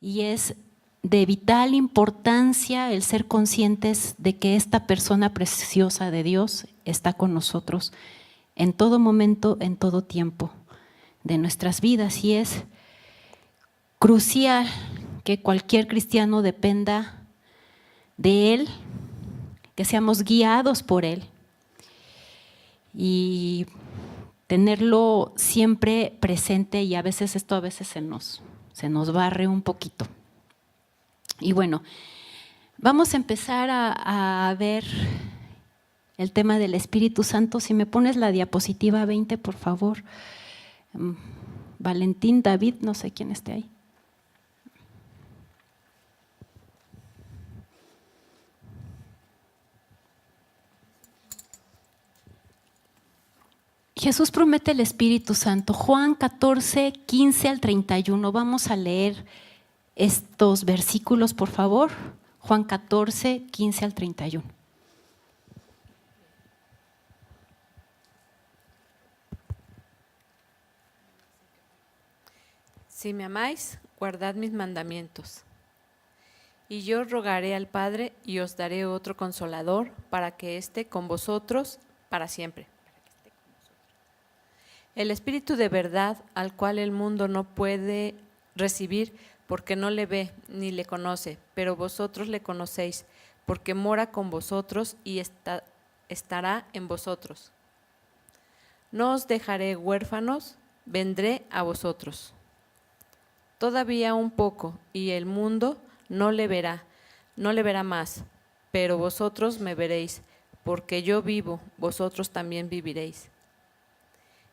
y es de vital importancia el ser conscientes de que esta persona preciosa de Dios está con nosotros en todo momento, en todo tiempo de nuestras vidas, y es crucial que cualquier cristiano dependa de Él, que seamos guiados por Él y tenerlo siempre presente, y a veces esto se nos barre un poquito. Y bueno, vamos a empezar a ver el tema del Espíritu Santo. Si me pones la diapositiva 20, por favor. Valentín, David, no sé quién esté ahí. Jesús promete el Espíritu Santo. Juan 14, 15 al 31. Vamos a leer estos versículos, por favor. Juan 14, 15 al 31. Si me amáis, guardad mis mandamientos. Y yo rogaré al Padre y os daré otro Consolador para que esté con vosotros para siempre. El Espíritu de verdad, al cual el mundo no puede recibir porque no le ve ni le conoce, pero vosotros le conocéis, porque mora con vosotros y estará en vosotros. No os dejaré huérfanos, vendré a vosotros. Todavía un poco, y el mundo no le verá más, pero vosotros me veréis, porque yo vivo, vosotros también viviréis.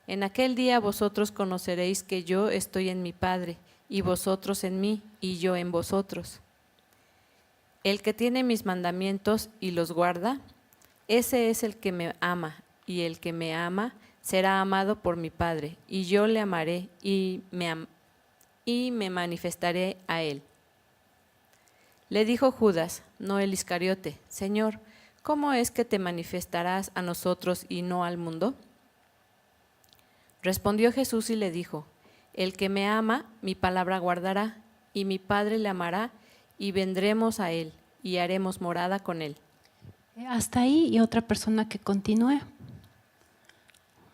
En aquel día vosotros conoceréis que yo estoy en mi Padre, y vosotros en mí, y yo en vosotros. El que tiene mis mandamientos y los guarda, ese es el que me ama, y el que me ama será amado por mi Padre, y yo le amaré y me manifestaré a él. Le dijo Judas, no el Iscariote: Señor, ¿cómo es que te manifestarás a nosotros y no al mundo? Respondió Jesús y le dijo: El que me ama, mi palabra guardará, y mi Padre le amará, y vendremos a él, y haremos morada con él. Hasta ahí, y otra persona que continúe.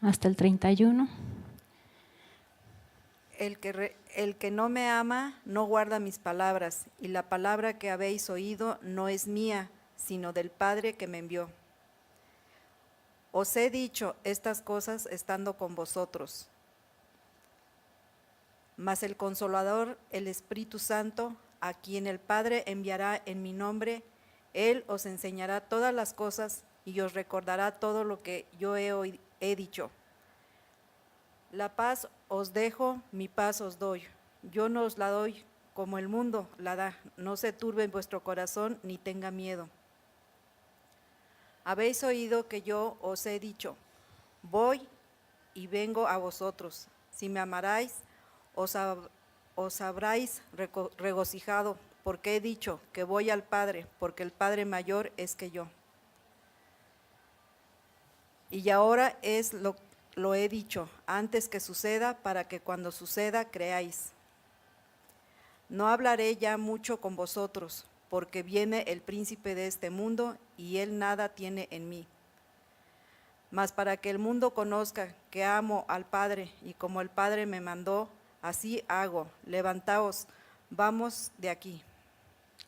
Hasta el 31. El que no me ama no guarda mis palabras, y la palabra que habéis oído no es mía, sino del Padre que me envió. Os he dicho estas cosas estando con vosotros. Mas el Consolador, el Espíritu Santo, a quien el Padre enviará en mi nombre, Él os enseñará todas las cosas y os recordará todo lo que yo he dicho. La paz os dejo, mi paz os doy. Yo no os la doy como el mundo la da. No se turbe vuestro corazón ni tenga miedo. Habéis oído que yo os he dicho: voy y vengo a vosotros. Si me amarais, os habráis regocijado, porque he dicho que voy al Padre, porque el Padre mayor es que yo. Y ahora lo he dicho antes que suceda, para que cuando suceda creáis. No hablaré ya mucho con vosotros, porque viene el príncipe de este mundo, y él nada tiene en mí. Mas para que el mundo conozca que amo al Padre, y como el Padre me mandó, así hago. Levantaos, vamos de aquí.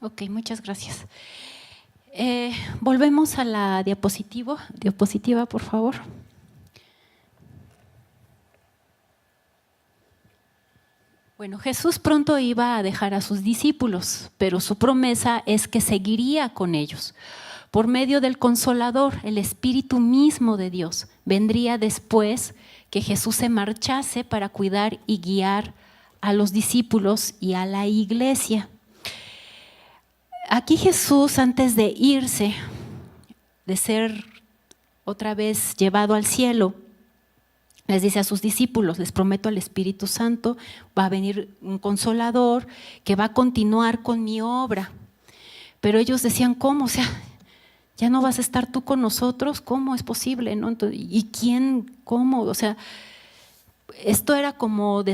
Ok, muchas gracias. Volvemos a la diapositiva, por favor. Bueno, Jesús pronto iba a dejar a sus discípulos, pero su promesa es que seguiría con ellos. Por medio del Consolador, el Espíritu mismo de Dios vendría después que Jesús se marchase para cuidar y guiar a los discípulos y a la iglesia. Aquí Jesús, antes de irse, de ser otra vez llevado al cielo, les dice a sus discípulos: les prometo al Espíritu Santo, va a venir un Consolador que va a continuar con mi obra. Pero ellos decían: ¿cómo? O sea, ¿ya no vas a estar tú con nosotros? ¿Cómo es posible? ¿No? Entonces, ¿y quién? ¿Cómo? O sea, esto era como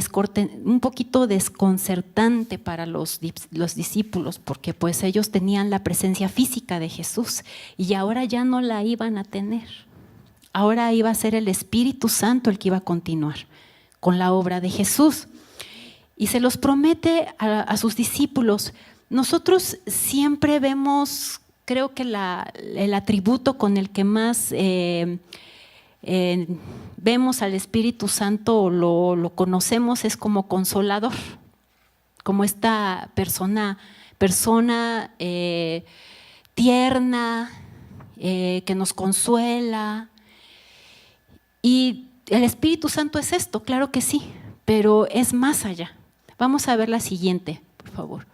un poquito desconcertante para los discípulos, porque pues ellos tenían la presencia física de Jesús y ahora ya no la iban a tener. Ahora iba a ser el Espíritu Santo el que iba a continuar con la obra de Jesús. Y se los promete a sus discípulos. Nosotros siempre vemos, creo que el atributo con el que más vemos al Espíritu Santo o lo conocemos es como consolador, como esta persona tierna, que nos consuela. Y el Espíritu Santo es esto, claro que sí, pero es más allá. Vamos a ver la siguiente, por favor.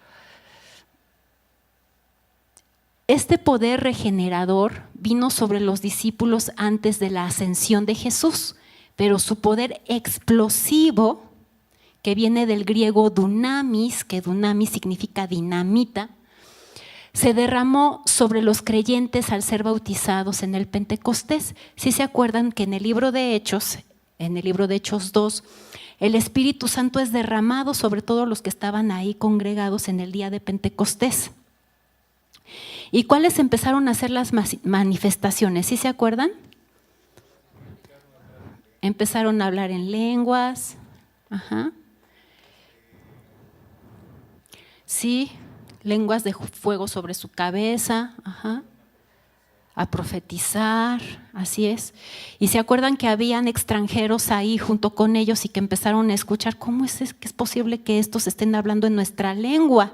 Este poder regenerador vino sobre los discípulos antes de la ascensión de Jesús, pero su poder explosivo, que viene del griego dunamis, que dunamis significa dinamita, se derramó sobre los creyentes al ser bautizados en el Pentecostés. Si se acuerdan que en el libro de Hechos 2, el Espíritu Santo es derramado sobre todos los que estaban ahí congregados en el día de Pentecostés. ¿Y cuáles empezaron a hacer las manifestaciones? ¿Sí se acuerdan? Empezaron a hablar en lenguas. Ajá. Sí, lenguas de fuego sobre su cabeza. Ajá. A profetizar, así es. Y se acuerdan que habían extranjeros ahí junto con ellos y que empezaron a escuchar, ¿cómo es que es posible que estos estén hablando en nuestra lengua?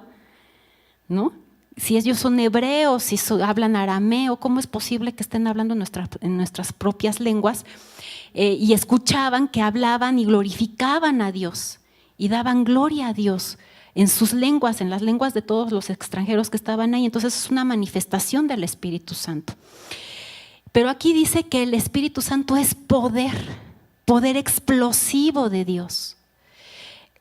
¿No? Si ellos son hebreos, si hablan arameo, ¿cómo es posible que estén hablando en nuestras propias lenguas? Y escuchaban que hablaban y glorificaban a Dios y daban gloria a Dios en sus lenguas, en las lenguas de todos los extranjeros que estaban ahí. Entonces es una manifestación del Espíritu Santo. Pero aquí dice que el Espíritu Santo es poder explosivo de Dios.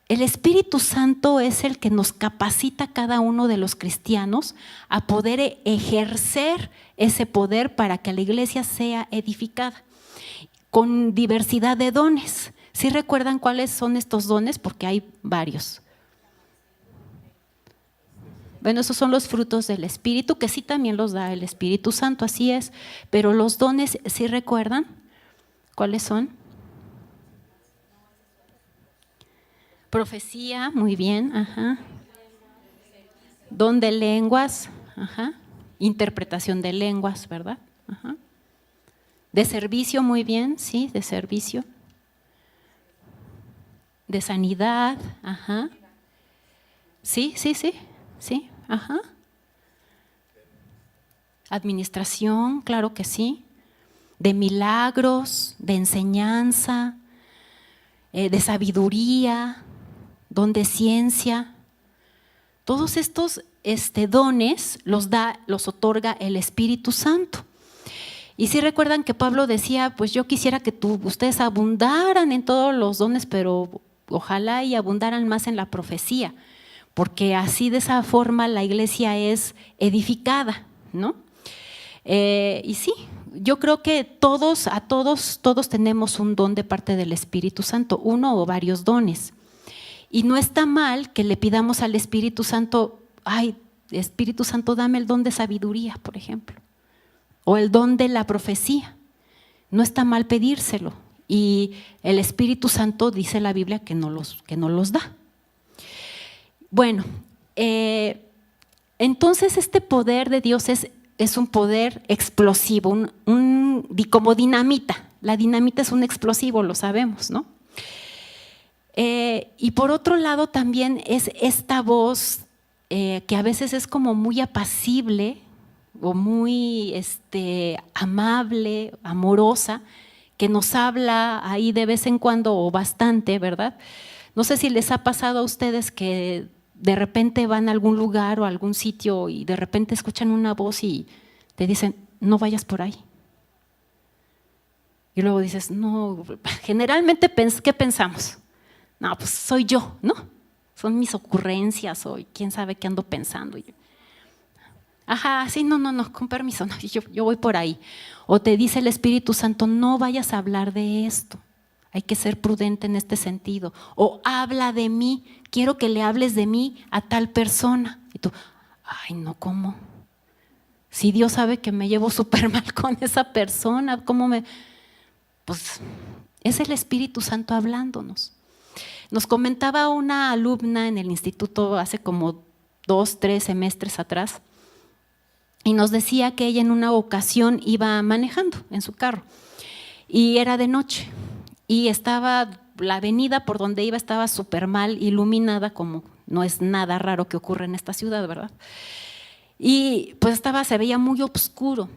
El Espíritu Santo es el que nos capacita a cada uno de los cristianos a poder ejercer ese poder para que la iglesia sea edificada con diversidad de dones. ¿Sí recuerdan cuáles son estos dones? Porque hay varios. Bueno, esos son los frutos del Espíritu, que sí también los da el Espíritu Santo, así es. Pero los dones, ¿sí recuerdan cuáles son? Profecía, muy bien, ajá. Don de lenguas, ajá. Interpretación de lenguas, ¿verdad? Ajá. De servicio, muy bien, sí, de servicio. De sanidad, ajá. Sí, ajá. Administración, claro que sí. De milagros, de enseñanza, de sabiduría, don de ciencia. Todos estos dones los otorga el Espíritu Santo. Y si recuerdan que Pablo decía, pues yo quisiera que ustedes abundaran en todos los dones, pero ojalá y abundaran más en la profecía, porque así de esa forma la iglesia es edificada, ¿no? Y sí, yo creo que todos tenemos un don de parte del Espíritu Santo, uno o varios dones. Y no está mal que le pidamos al Espíritu Santo, ay, Espíritu Santo, dame el don de sabiduría, por ejemplo, o el don de la profecía. No está mal pedírselo. Y el Espíritu Santo, dice la Biblia, que no los da. Bueno, entonces este poder de Dios es un poder explosivo, como dinamita. La dinamita es un explosivo, lo sabemos, ¿no? Y por otro lado también es esta voz que a veces es como muy apacible o muy amable, amorosa, que nos habla ahí de vez en cuando o bastante, ¿verdad? No sé si les ha pasado a ustedes que de repente van a algún lugar o a algún sitio y de repente escuchan una voz y te dicen, no vayas por ahí. Y luego dices, no, generalmente, ¿qué pensamos? No, pues soy yo, ¿no? Son mis ocurrencias o quién sabe qué ando pensando. Ajá, sí, no, con permiso, no, yo voy por ahí. O te dice el Espíritu Santo, no vayas a hablar de esto. hay que ser prudente en este sentido. O habla de mí, quiero que le hables de mí a tal persona. Y tú, ay no, ¿cómo? Si Dios sabe que me llevo súper mal con esa persona, ¿cómo me...? Pues es el Espíritu Santo hablándonos. Nos comentaba una alumna en el instituto hace como 2, 3 semestres atrás, y nos decía que ella en una ocasión iba manejando en su carro, y era de noche, y estaba la avenida por donde iba estaba súper mal iluminada, como no es nada raro que ocurra en esta ciudad, ¿verdad? Y pues se veía muy oscuro.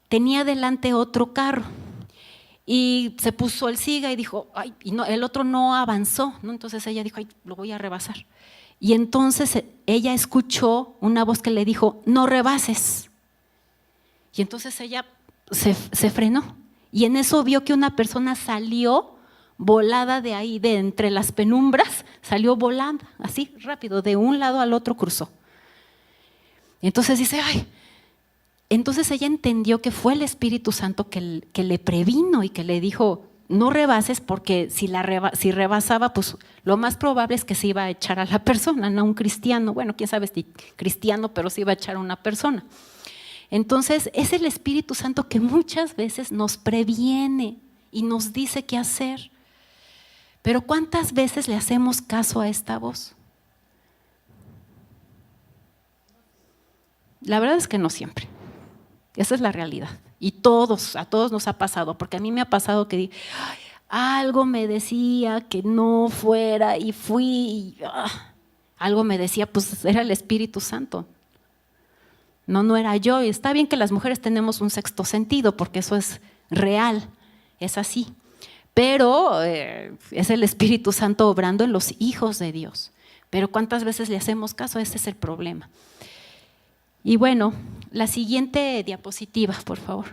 Tenía delante otro carro y se puso el siga y dijo, ay, y no, el otro no avanzó, ¿no? Entonces ella dijo, ay, lo voy a rebasar. Y entonces ella escuchó una voz que le dijo, no rebases. Y entonces ella se frenó. Y en eso vio que una persona salió volada de ahí, de entre las penumbras, salió volando, así rápido, de un lado al otro cruzó. Y entonces dice, ay, entonces ella entendió que fue el Espíritu Santo que le previno y que le dijo, no rebases, porque si rebasaba, pues lo más probable es que se iba a echar a la persona, no a un cristiano, bueno, quién sabe si cristiano, pero se iba a echar a una persona. Entonces es el Espíritu Santo que muchas veces nos previene y nos dice qué hacer. Pero ¿cuántas veces le hacemos caso a esta voz? La verdad es que no siempre. Esa es la realidad. Y a todos nos ha pasado, porque a mí me ha pasado que algo me decía que no fuera y fui, y, algo me decía, pues era el Espíritu Santo. No era yo. Y está bien que las mujeres tenemos un sexto sentido, porque eso es real, es así. Pero es el Espíritu Santo obrando en los hijos de Dios. Pero ¿cuántas veces le hacemos caso? Ese es el problema. Y bueno, la siguiente diapositiva, por favor.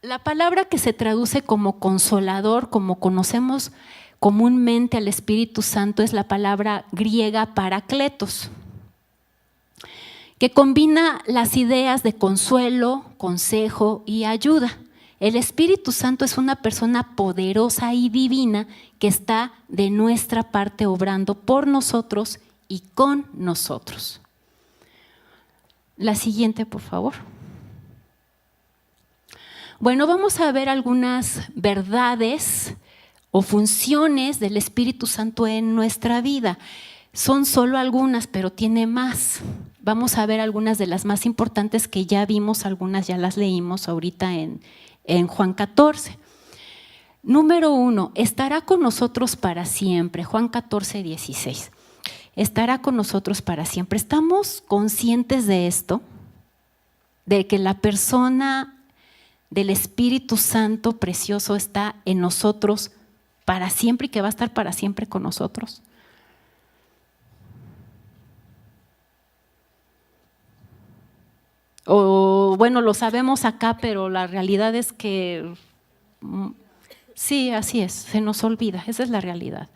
La palabra que se traduce como consolador, como conocemos comúnmente al Espíritu Santo, es la palabra griega parakletos, que combina las ideas de consuelo, consejo y ayuda. El Espíritu Santo es una persona poderosa y divina que está de nuestra parte obrando por nosotros y con nosotros. La siguiente, por favor. Bueno, vamos a ver algunas verdades o funciones del Espíritu Santo en nuestra vida. Son solo algunas, pero tiene más. Vamos a ver algunas de las más importantes que ya vimos, algunas ya las leímos ahorita en Juan 14. Número 1, estará con nosotros para siempre. Juan 14, 16. Estará con nosotros para siempre. ¿Estamos conscientes de esto? De que la persona del Espíritu Santo precioso está en nosotros para siempre y que va a estar para siempre con nosotros. O bueno, lo sabemos acá, pero la realidad es que sí, así es, se nos olvida, esa es la realidad.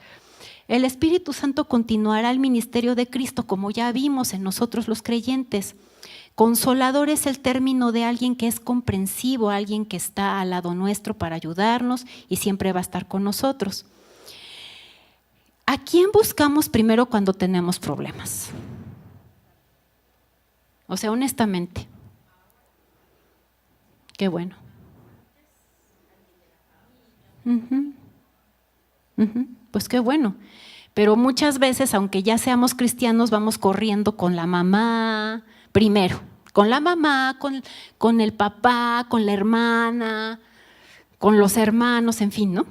El Espíritu Santo continuará el ministerio de Cristo, como ya vimos en nosotros los creyentes. Consolador es el término de alguien que es comprensivo, alguien que está al lado nuestro para ayudarnos y siempre va a estar con nosotros. ¿A quién buscamos primero cuando tenemos problemas? O sea, honestamente. Qué bueno. Pues qué bueno. Pero muchas veces, aunque ya seamos cristianos, vamos corriendo con la mamá primero. Con la mamá, con el papá, con la hermana, con los hermanos, en fin, ¿no?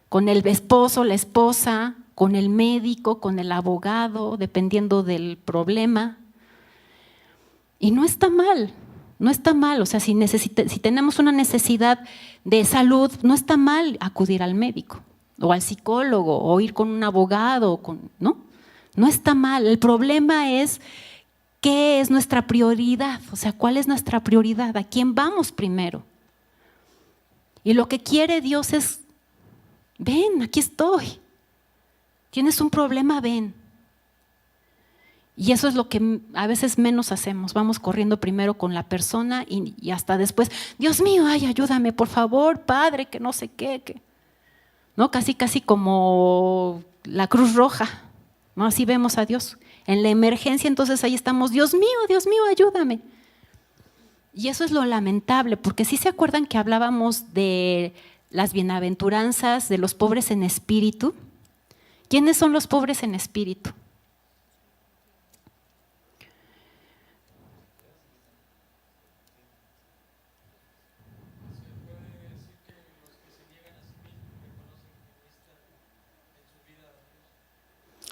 Con el esposo, la esposa, con el médico, con el abogado, dependiendo del problema. Y no está mal. No está mal, o sea, si tenemos una necesidad de salud, no está mal acudir al médico o al psicólogo o ir con un abogado, ¿no? No está mal. El problema es qué es nuestra prioridad, o sea, cuál es nuestra prioridad, a quién vamos primero. Y lo que quiere Dios es, ven, aquí estoy. Tienes un problema, ven. Y eso es lo que a veces menos hacemos. Vamos corriendo primero con la persona y hasta después, Dios mío, ay, ayúdame, por favor, Padre, que no sé qué. ¿No? Casi como la Cruz Roja, ¿no? Así vemos a Dios. En la emergencia, entonces ahí estamos, Dios mío, ayúdame. Y eso es lo lamentable, porque sí se acuerdan que hablábamos de las bienaventuranzas, de los pobres en espíritu. ¿Quiénes son los pobres en espíritu?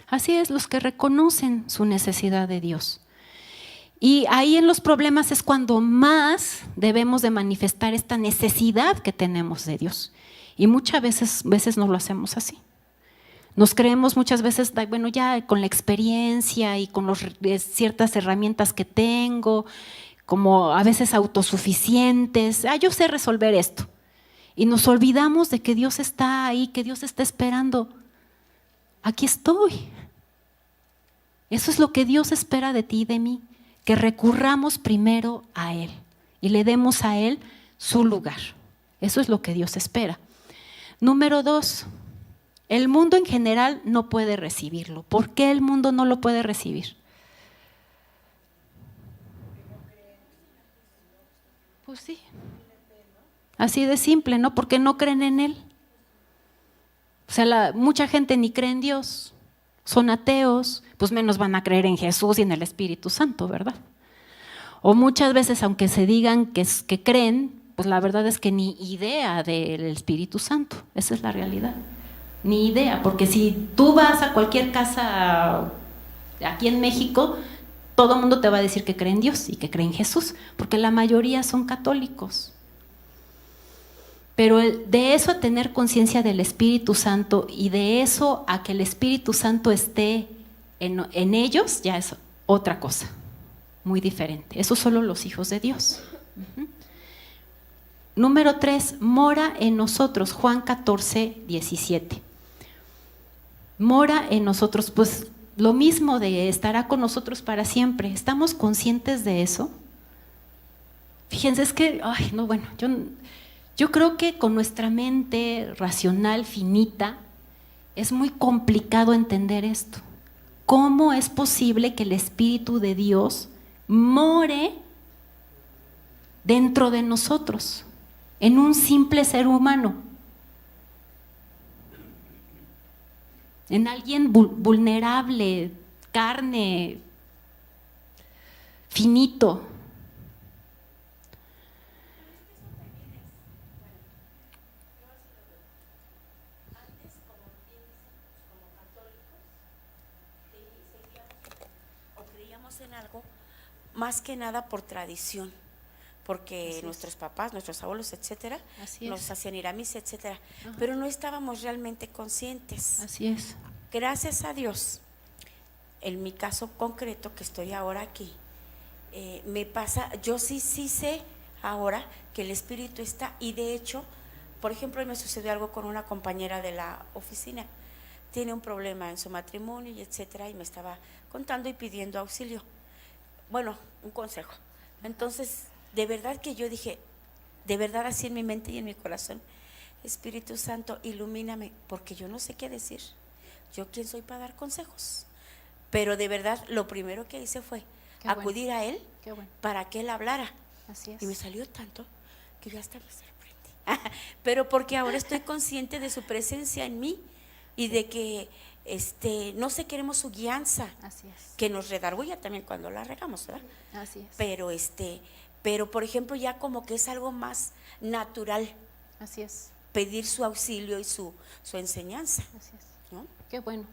Así es, los que reconocen su necesidad de Dios. Y ahí en los problemas es cuando más debemos de manifestar esta necesidad que tenemos de Dios. Y muchas veces no lo hacemos así. Nos creemos muchas veces, bueno, ya con la experiencia y con ciertas herramientas que tengo, como a veces autosuficientes, yo sé resolver esto. Y nos olvidamos de que Dios está ahí, que Dios está esperando. Aquí estoy. Eso es lo que Dios espera de ti y de mí, que recurramos primero a Él y le demos a Él su lugar. Eso es lo que Dios espera. Número 2, el mundo en general no puede recibirlo. ¿Por qué el mundo no lo puede recibir? Pues sí, así de simple, ¿no? Porque no creen en Él. O sea, mucha gente ni cree en Dios, son ateos, pues menos van a creer en Jesús y en el Espíritu Santo, ¿verdad? O muchas veces, aunque se digan que creen, pues la verdad es que ni idea del Espíritu Santo, esa es la realidad. Ni idea, porque si tú vas a cualquier casa aquí en México, todo el mundo te va a decir que cree en Dios y que cree en Jesús, porque la mayoría son católicos. Pero de eso a tener conciencia del Espíritu Santo y de eso a que el Espíritu Santo esté en ellos, ya es otra cosa, muy diferente. Eso solo los hijos de Dios. Número 3, mora en nosotros, Juan 14, 17. Mora en nosotros, pues lo mismo de estará con nosotros para siempre. ¿Estamos conscientes de eso? Fíjense, es que, yo creo que con nuestra mente racional, finita, es muy complicado entender esto. ¿Cómo es posible que el Espíritu de Dios more dentro de nosotros, en un simple ser humano? En alguien vulnerable, carne, finito. En algo más que nada por tradición, porque nuestros papás, nuestros abuelos, etcétera, nos hacían ir a misa, etcétera, pero no estábamos realmente conscientes. Así es. Gracias a Dios, en mi caso concreto que estoy ahora aquí, me pasa, yo sí sé ahora que el Espíritu está, y de hecho, por ejemplo, hoy me sucedió algo con una compañera de la oficina. Tiene un problema en su matrimonio y etcétera, y me estaba contando y pidiendo auxilio, bueno, un consejo. Entonces, de verdad que yo dije, de verdad así en mi mente y en mi corazón, Espíritu Santo, ilumíname, porque yo no sé qué decir. Yo quién soy para dar consejos. Pero de verdad, lo primero que hice fue acudir a Él para que Él hablara. Así es. Y me salió tanto que yo hasta me sorprendí. Pero porque ahora estoy consciente de su presencia en mí y de que no sé, queremos su guianza. Así es. Que nos redarguya también cuando la regamos, ¿verdad? Así es. Pero por ejemplo, ya como que es algo más natural. Así es. Pedir su auxilio y su enseñanza. Así es. ¿No? Qué bueno.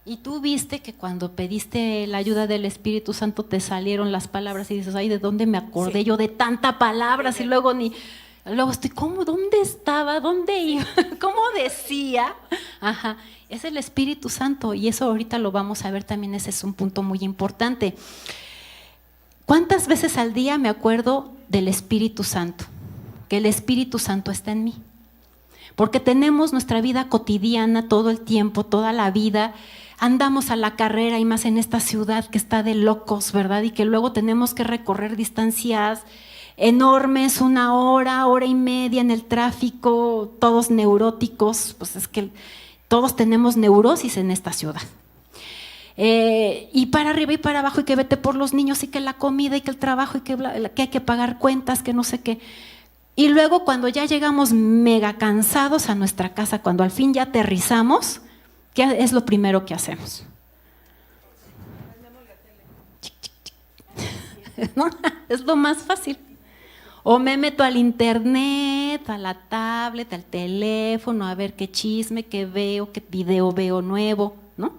Y tú viste que cuando pediste la ayuda del Espíritu Santo te salieron las palabras y dices, ay, ¿de dónde me acordé yo de tanta palabras? Y luego estoy, ¿cómo? ¿Dónde estaba? ¿Dónde iba? ¿Cómo decía? Ajá, es el Espíritu Santo y eso ahorita lo vamos a ver también, ese es un punto muy importante. ¿Cuántas veces al día me acuerdo del Espíritu Santo? Que el Espíritu Santo está en mí. Porque tenemos nuestra vida cotidiana todo el tiempo, toda la vida. andamos a la carrera y más en esta ciudad que está de locos, ¿verdad? Y que luego tenemos que recorrer distancias enormes, 1 hora, hora y media en el tráfico, todos neuróticos, pues es que todos tenemos neurosis en esta ciudad. Y para arriba y para abajo, y que vete por los niños, y que la comida, y que el trabajo, y que hay que pagar cuentas, que no sé qué. Y luego cuando ya llegamos mega cansados a nuestra casa, cuando al fin ya aterrizamos, ¿qué es lo primero que hacemos? ¿No? Es lo más fácil. O me meto al internet, a la tablet, al teléfono, a ver qué chisme, qué veo, qué video veo nuevo, ¿no?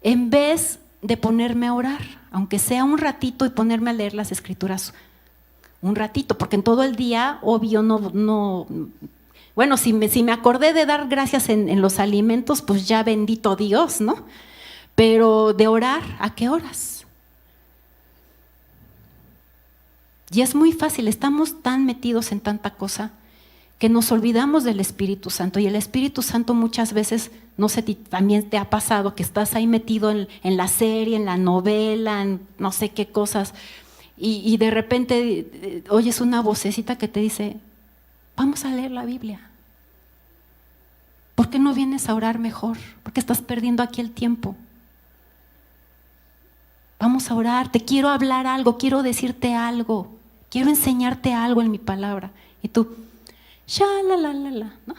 En vez de ponerme a orar, aunque sea un ratito, y ponerme a leer las escrituras un ratito, porque en todo el día, obvio, no. Bueno, si me acordé de dar gracias en los alimentos, pues ya bendito Dios, ¿no? Pero de orar, ¿a qué horas? Y es muy fácil, estamos tan metidos en tanta cosa que nos olvidamos del Espíritu Santo. Y el Espíritu Santo muchas veces, no sé, también te ha pasado que estás ahí metido en la serie, en la novela, en no sé qué cosas, y de repente oyes una vocecita que te dice, vamos a leer la Biblia. ¿Por qué no vienes a orar mejor? Porque estás perdiendo aquí el tiempo. Vamos a orar, te quiero hablar algo, quiero decirte algo, quiero enseñarte algo en mi palabra. Y tú, ¿no?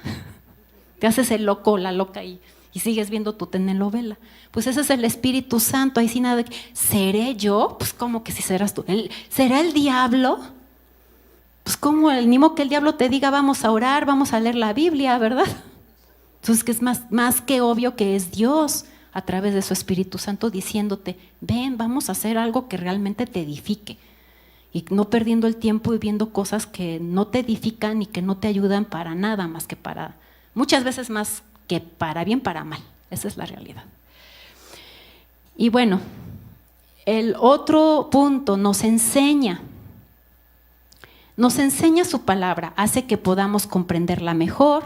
Te haces el loco o la loca y sigues viendo tu telenovela. Pues ese es el Espíritu Santo, ahí sin nada de, ¿seré yo? Pues ¿cómo que si serás tú? ¿Será el diablo? Pues ¿cómo? Ni modo que el diablo te diga, vamos a orar, vamos a leer la Biblia, ¿verdad? Entonces que es más que obvio que es Dios a través de su Espíritu Santo diciéndote, ven, vamos a hacer algo que realmente te edifique. Y no perdiendo el tiempo y viendo cosas que no te edifican y que no te ayudan para nada, más que para, muchas veces más que para bien, para mal. Esa es la realidad. Y bueno, el otro punto nos enseña su palabra, hace que podamos comprenderla mejor.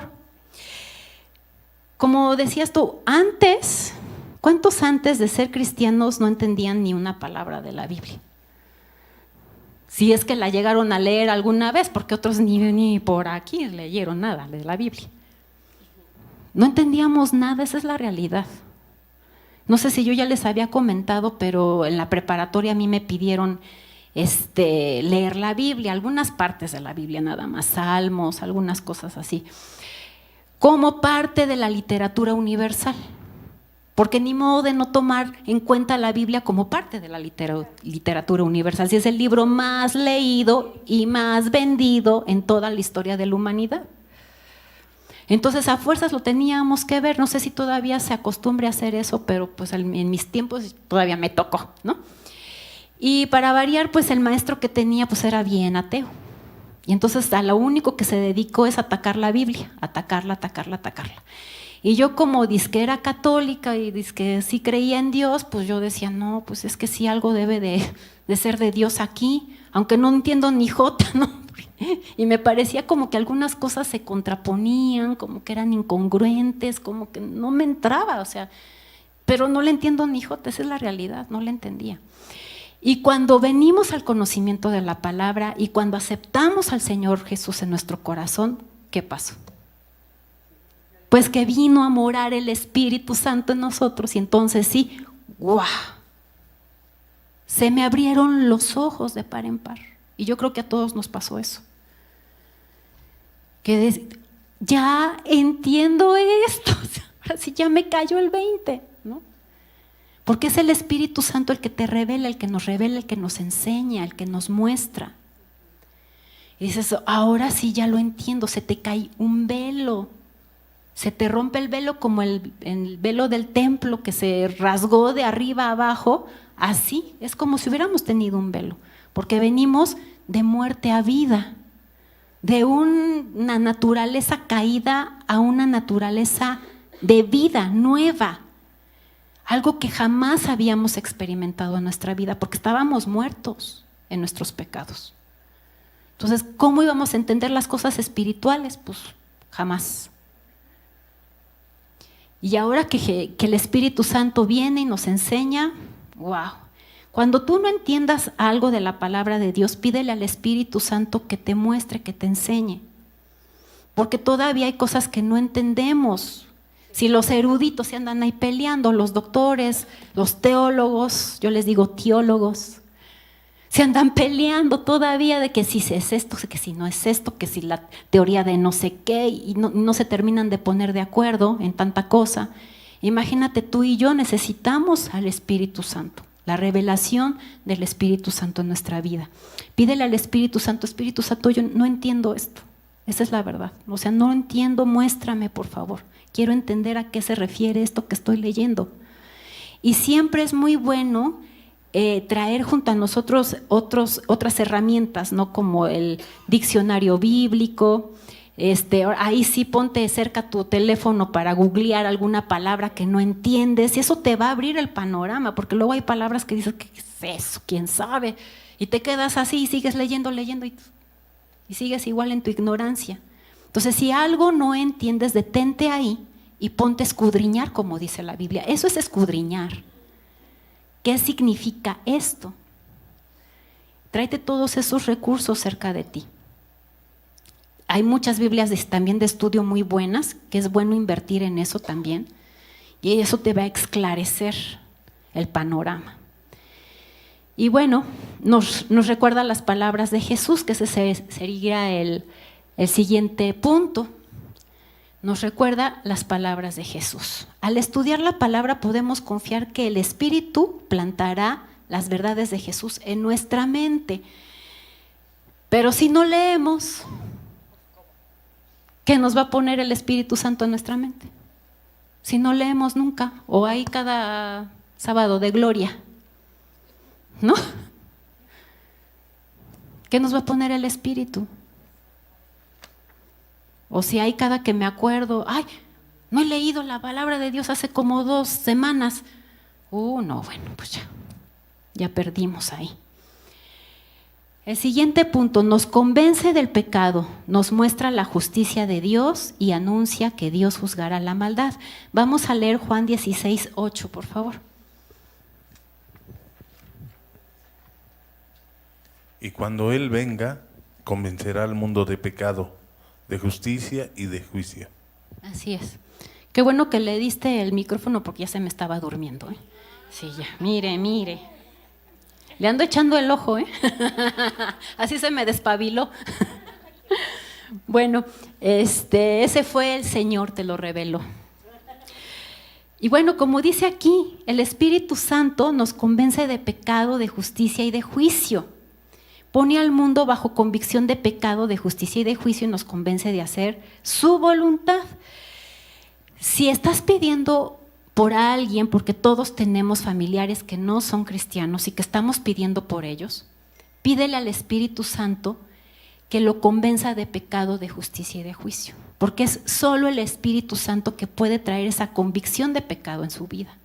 Como decías tú, ¿cuántos antes de ser cristianos no entendían ni una palabra de la Biblia? Si es que la llegaron a leer alguna vez, porque otros ni por aquí leyeron nada de la Biblia. No entendíamos nada, esa es la realidad. No sé si yo ya les había comentado, pero en la preparatoria a mí me pidieron leer la Biblia, algunas partes de la Biblia nada más, salmos, algunas cosas así, como parte de la literatura universal. Porque ni modo de no tomar en cuenta la Biblia como parte de la literatura universal, si es el libro más leído y más vendido en toda la historia de la humanidad. Entonces a fuerzas lo teníamos que ver, no sé si todavía se acostumbre a hacer eso, pero pues en mis tiempos todavía me tocó, ¿no? Y para variar, pues el maestro que tenía pues era bien ateo. Y entonces a lo único que se dedicó es atacar la Biblia, atacarla. Y yo como disque era católica y disque sí creía en Dios, pues yo decía, no, pues es que sí algo debe de ser de Dios aquí, aunque no entiendo ni jota, ¿no? Y me parecía como que algunas cosas se contraponían, como que eran incongruentes, como que no me entraba, o sea, pero no le entiendo ni jota, esa es la realidad, no le entendía. Y cuando venimos al conocimiento de la palabra y cuando aceptamos al Señor Jesús en nuestro corazón, ¿qué pasó? Pues que vino a morar el Espíritu Santo en nosotros y entonces sí, ¡guau! Se me abrieron los ojos de par en par. Y yo creo que a todos nos pasó eso. Que ya entiendo esto, ahora sí ya me cayó el 20, ¿no? Porque es el Espíritu Santo el que te revela, el que nos revela, el que nos enseña, el que nos muestra. Y dices, ahora sí ya lo entiendo, se te cae un velo. Se te rompe el velo como el velo del templo que se rasgó de arriba a abajo, así, es como si hubiéramos tenido un velo, porque venimos de muerte a vida, de una naturaleza caída a una naturaleza de vida nueva, algo que jamás habíamos experimentado en nuestra vida, porque estábamos muertos en nuestros pecados. Entonces, ¿cómo íbamos a entender las cosas espirituales? Pues jamás. Y ahora que el Espíritu Santo viene y nos enseña, wow. Cuando tú no entiendas algo de la palabra de Dios, pídele al Espíritu Santo que te muestre, que te enseñe. Porque todavía hay cosas que no entendemos. Si los eruditos se andan ahí peleando, los doctores, los teólogos, yo les digo teólogos, se andan peleando todavía de que si es esto, que si no es esto, que si la teoría de no sé qué, y no se terminan de poner de acuerdo en tanta cosa. Imagínate, tú y yo necesitamos al Espíritu Santo, la revelación del Espíritu Santo en nuestra vida. Pídele al Espíritu Santo, yo no entiendo esto, esa es la verdad. O sea, no entiendo, muéstrame por favor. Quiero entender a qué se refiere esto que estoy leyendo. Y siempre es muy bueno traer junto a nosotros otras herramientas, ¿no? Como el diccionario bíblico. Ahí sí ponte cerca tu teléfono para googlear alguna palabra que no entiendes, y eso te va a abrir el panorama, porque luego hay palabras que dices, ¿qué es eso? ¿Quién sabe? Y te quedas así y sigues leyendo y sigues igual en tu ignorancia. Entonces, si algo no entiendes, detente ahí y ponte a escudriñar, como dice la Biblia. Eso es escudriñar. ¿Qué significa esto? Tráete todos esos recursos cerca de ti. Hay muchas Biblias también de estudio muy buenas, que es bueno invertir en eso también, y eso te va a esclarecer el panorama. Y bueno, nos recuerda las palabras de Jesús, que ese sería el siguiente punto. Nos recuerda las palabras de Jesús. Al estudiar la palabra podemos confiar que el Espíritu plantará las verdades de Jesús en nuestra mente. Pero si no leemos, ¿qué nos va a poner el Espíritu Santo en nuestra mente? Si no leemos nunca, o hay cada sábado de gloria, ¿no? ¿Qué nos va a poner el Espíritu? O si hay cada que me acuerdo, ay, no he leído la palabra de Dios hace como 2 semanas. No, bueno, pues ya perdimos ahí. El siguiente punto, nos convence del pecado, nos muestra la justicia de Dios y anuncia que Dios juzgará la maldad. Vamos a leer Juan 16:8, por favor. Y cuando Él venga, convencerá al mundo de pecado, de justicia y de juicio. Así es. Qué bueno que le diste el micrófono porque ya se me estaba durmiendo, ¿eh? Sí, ya, mire. Le ando echando el ojo, ¿eh? Así se me despabiló. Bueno, ese fue el Señor, te lo reveló. Y bueno, como dice aquí, el Espíritu Santo nos convence de pecado, de justicia y de juicio. Pone al mundo bajo convicción de pecado, de justicia y de juicio y nos convence de hacer su voluntad. Si estás pidiendo por alguien, porque todos tenemos familiares que no son cristianos y que estamos pidiendo por ellos, pídele al Espíritu Santo que lo convenza de pecado, de justicia y de juicio, porque es solo el Espíritu Santo que puede traer esa convicción de pecado en su vida.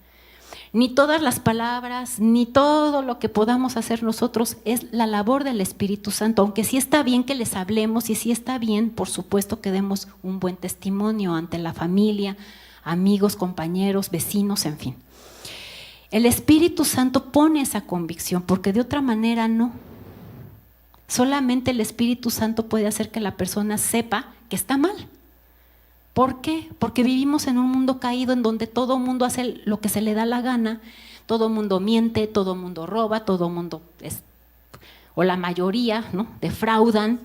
Ni todas las palabras, ni todo lo que podamos hacer nosotros es la labor del Espíritu Santo, aunque sí está bien que les hablemos y sí está bien, por supuesto, que demos un buen testimonio ante la familia, amigos, compañeros, vecinos, en fin. El Espíritu Santo pone esa convicción, porque de otra manera no. Solamente el Espíritu Santo puede hacer que la persona sepa que está mal. ¿Por qué? Porque vivimos en un mundo caído en donde todo mundo hace lo que se le da la gana, todo mundo miente, todo mundo roba, todo mundo o la mayoría, ¿no?, defraudan,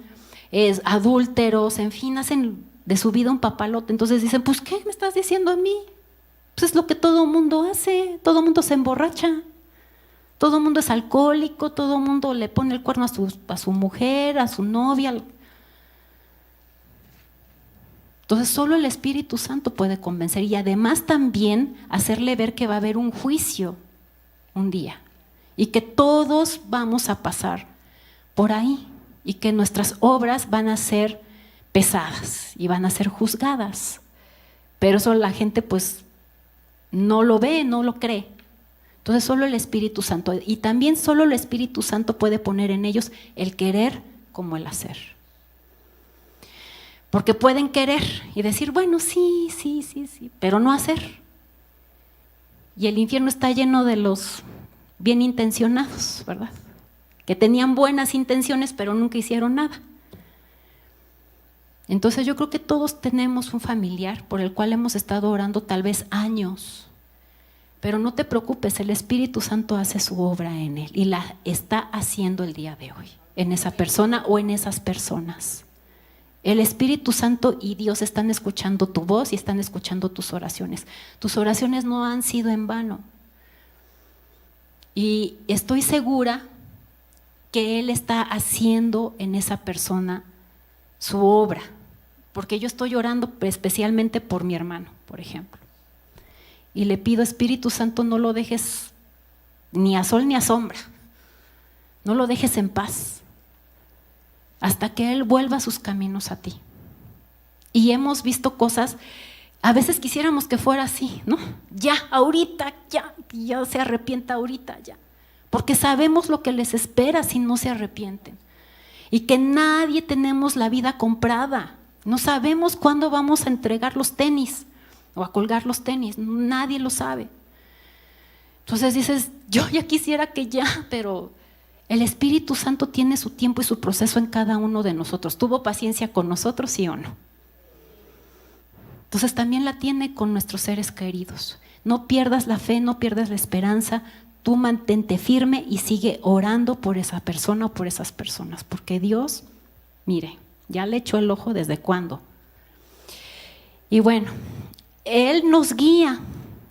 adúlteros, en fin, hacen de su vida un papalote. Entonces dicen, pues ¿qué me estás diciendo a mí? Pues es lo que todo mundo hace, todo mundo se emborracha, todo mundo es alcohólico, todo mundo le pone el cuerno a su mujer, a su novia. Entonces solo el Espíritu Santo puede convencer y además también hacerle ver que va a haber un juicio un día y que todos vamos a pasar por ahí y que nuestras obras van a ser pesadas y van a ser juzgadas. Pero eso la gente pues no lo ve, no lo cree. Entonces solo el Espíritu Santo, y también solo el Espíritu Santo puede poner en ellos el querer como el hacer. Porque pueden querer y decir, bueno, sí, pero no hacer. Y el infierno está lleno de los bien intencionados, ¿verdad? Que tenían buenas intenciones, pero nunca hicieron nada. Entonces yo creo que todos tenemos un familiar por el cual hemos estado orando tal vez años. Pero no te preocupes, el Espíritu Santo hace su obra en él y la está haciendo el día de hoy, en esa persona o en esas personas. El Espíritu Santo y Dios están escuchando tu voz y están escuchando tus oraciones. Tus oraciones no han sido en vano. Y estoy segura que Él está haciendo en esa persona su obra. Porque yo estoy orando especialmente por mi hermano, por ejemplo. Y le pido, Espíritu Santo, no lo dejes ni a sol ni a sombra. No lo dejes en paz. Hasta que Él vuelva a sus caminos a ti. Y hemos visto cosas, a veces quisiéramos que fuera así, ¿no? Ya, ahorita, ya se arrepienta ahorita, ya. Porque sabemos lo que les espera si no se arrepienten. Y que nadie tenemos la vida comprada. No sabemos cuándo vamos a entregar los tenis o a colgar los tenis, nadie lo sabe. Entonces dices, yo ya quisiera que ya, pero el Espíritu Santo tiene su tiempo y su proceso en cada uno de nosotros. ¿Tuvo paciencia con nosotros, sí o no? Entonces también la tiene con nuestros seres queridos. No pierdas la fe, no pierdas la esperanza, tú mantente firme y sigue orando por esa persona o por esas personas, porque Dios, mire, ya le echó el ojo desde cuándo. Y bueno, Él nos guía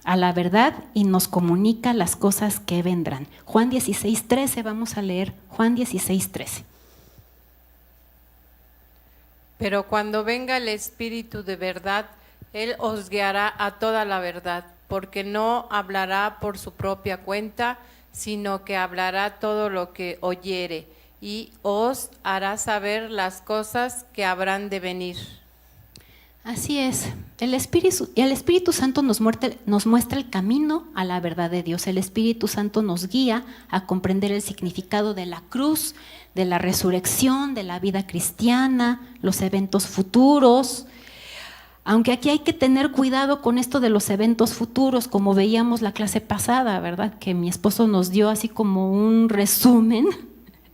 a la verdad y nos comunica las cosas que vendrán. Juan 16:13, vamos a leer Juan 16:13. Pero cuando venga el Espíritu de verdad, Él os guiará a toda la verdad, porque no hablará por su propia cuenta, sino que hablará todo lo que oyere, y os hará saber las cosas que habrán de venir. Así es, el Espíritu Santo nos muestra el camino a la verdad de Dios. El Espíritu Santo nos guía a comprender el significado de la cruz, de la resurrección, de la vida cristiana, los eventos futuros. Aunque aquí hay que tener cuidado con esto de los eventos futuros, como veíamos la clase pasada, ¿verdad? Que mi esposo nos dio así como un resumen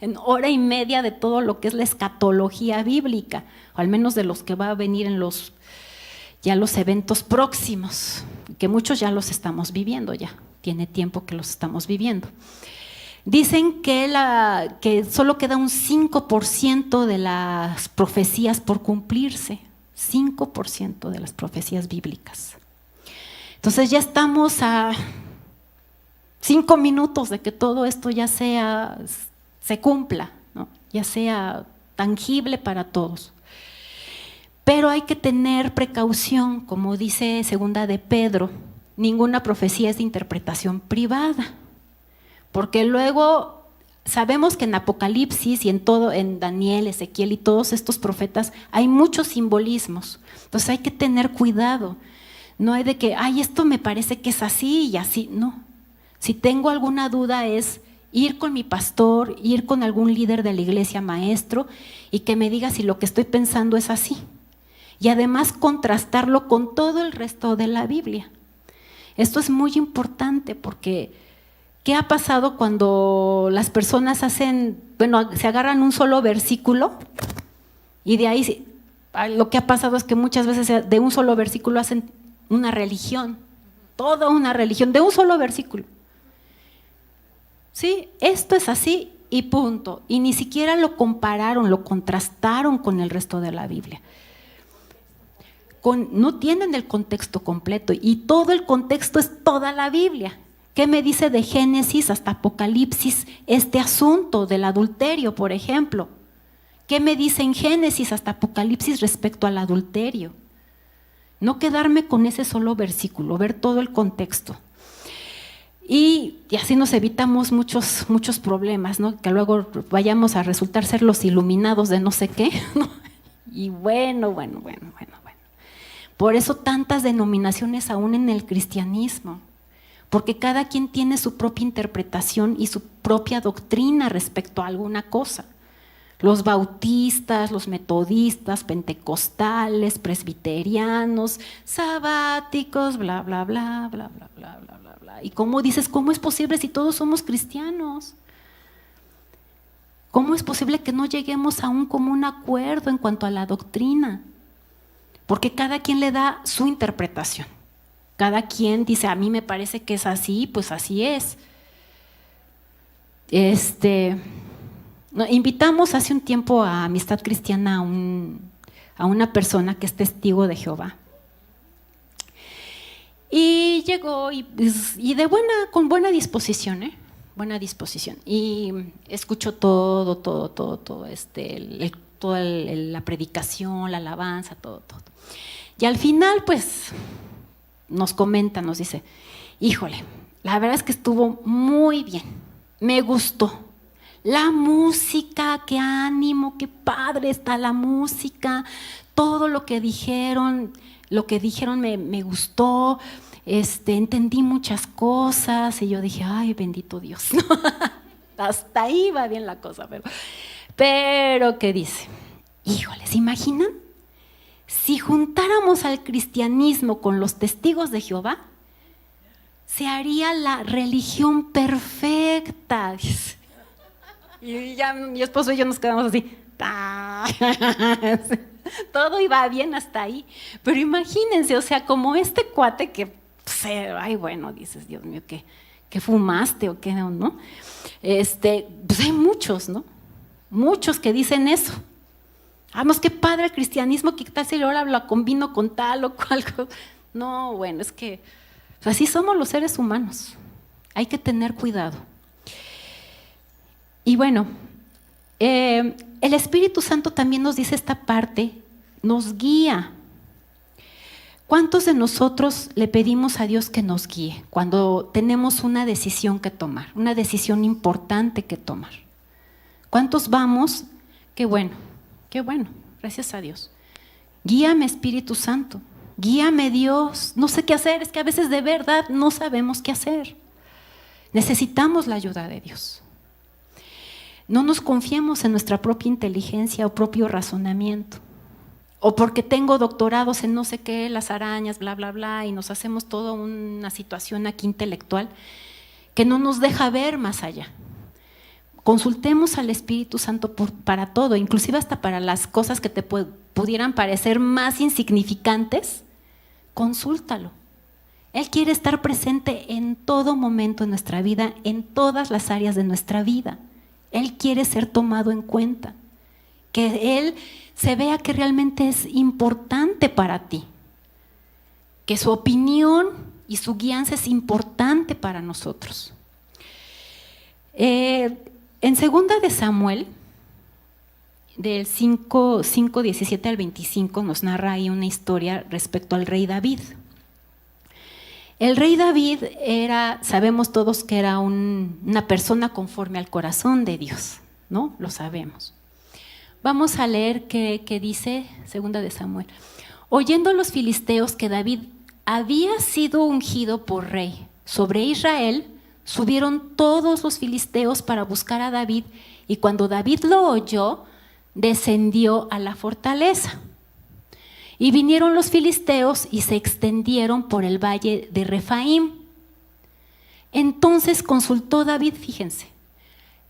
en hora y media de todo lo que es la escatología bíblica, o al menos de los que va a venir en los eventos próximos, que muchos ya los estamos viviendo, ya tiene tiempo que los estamos viviendo. Dicen que solo queda un 5% de las profecías por cumplirse, 5% de las profecías bíblicas. Entonces ya estamos a 5 minutos de que todo esto ya se cumpla, ¿no? Ya sea tangible para todos. Pero hay que tener precaución, como dice segunda de Pedro, ninguna profecía es de interpretación privada, porque luego sabemos que en Apocalipsis y en Daniel, Ezequiel y todos estos profetas hay muchos simbolismos, entonces hay que tener cuidado, no hay de que, ay, esto me parece que es así y así, no. Si tengo alguna duda es ir con mi pastor, ir con algún líder de la iglesia, maestro, y que me diga si lo que estoy pensando es así. Y además contrastarlo con todo el resto de la Biblia. Esto es muy importante porque ¿qué ha pasado cuando las personas se agarran un solo versículo y de ahí lo que ha pasado es que muchas veces de un solo versículo hacen una religión, toda una religión, de un solo versículo? Sí, esto es así y punto. Y ni siquiera lo compararon, lo contrastaron con el resto de la Biblia. No tienen el contexto completo y todo el contexto es toda la Biblia. ¿Qué me dice de Génesis hasta Apocalipsis este asunto del adulterio, por ejemplo? ¿Qué me dice en Génesis hasta Apocalipsis respecto al adulterio? No quedarme con ese solo versículo, ver todo el contexto. Y así nos evitamos muchos problemas, ¿no? Que luego vayamos a resultar ser los iluminados de no sé qué, ¿no? Y bueno. Por eso tantas denominaciones aún en el cristianismo, porque cada quien tiene su propia interpretación y su propia doctrina respecto a alguna cosa. Los bautistas, los metodistas, pentecostales, presbiterianos, sabáticos, bla, bla, bla, bla, bla, bla, bla, bla, bla. Y cómo dices, ¿cómo es posible si todos somos cristianos? ¿Cómo es posible que no lleguemos a un común acuerdo en cuanto a la doctrina? Porque cada quien le da su interpretación. Cada quien dice, a mí me parece que es así, pues así es. Invitamos hace un tiempo a Amistad Cristiana a una persona que es testigo de Jehová. Y llegó con buena disposición, buena disposición. Y escuchó todo, toda la predicación, la alabanza, todo. Y al final, pues, nos comenta, nos dice, híjole, la verdad es que estuvo muy bien, me gustó. La música, qué ánimo, qué padre está la música, todo lo que dijeron me gustó, entendí muchas cosas y yo dije, ay, bendito Dios. Hasta ahí va bien la cosa, pero ¿qué dice? Híjole, ¿se imaginan? Si juntáramos al cristianismo con los testigos de Jehová, se haría la religión perfecta. Y ya mi esposo y yo nos quedamos así. Todo iba bien hasta ahí. Pero imagínense, o sea, como este cuate que, ay, bueno, dices, Dios mío, ¿qué fumaste o qué no? Pues hay muchos, ¿no? Muchos que dicen eso. Vamos, qué padre el cristianismo, que tal si ahora lo combino con tal o cual. No, bueno, es que así somos los seres humanos. Hay que tener cuidado. Y bueno, el Espíritu Santo también nos dice esta parte, nos guía. ¿Cuántos de nosotros le pedimos a Dios que nos guíe cuando tenemos una decisión que tomar, una decisión importante que tomar? ¿Cuántos vamos? Qué bueno, gracias a Dios. Guíame, Espíritu Santo, guíame, Dios. No sé qué hacer, es que a veces de verdad no sabemos qué hacer. Necesitamos la ayuda de Dios. No nos confiemos en nuestra propia inteligencia o propio razonamiento. O porque tengo doctorados en no sé qué, las arañas, bla, bla, bla, y nos hacemos toda una situación aquí intelectual que no nos deja ver más allá. Consultemos al Espíritu Santo para todo, inclusive hasta para las cosas que te pudieran parecer más insignificantes, consúltalo. Él quiere estar presente en todo momento de nuestra vida, en todas las áreas de nuestra vida. Él quiere ser tomado en cuenta, que Él se vea que realmente es importante para ti, que su opinión y su guianza es importante para nosotros. En 2 de Samuel, del 5:17 al 25, nos narra ahí una historia respecto al rey David. El rey David sabemos todos que era una persona conforme al corazón de Dios, ¿no? Lo sabemos. Vamos a leer qué dice 2 de Samuel. Oyendo los filisteos que David había sido ungido por rey sobre Israel, subieron todos los filisteos para buscar a David, y cuando David lo oyó, descendió a la fortaleza. Y vinieron los filisteos y se extendieron por el valle de Refaim. Entonces consultó David, fíjense,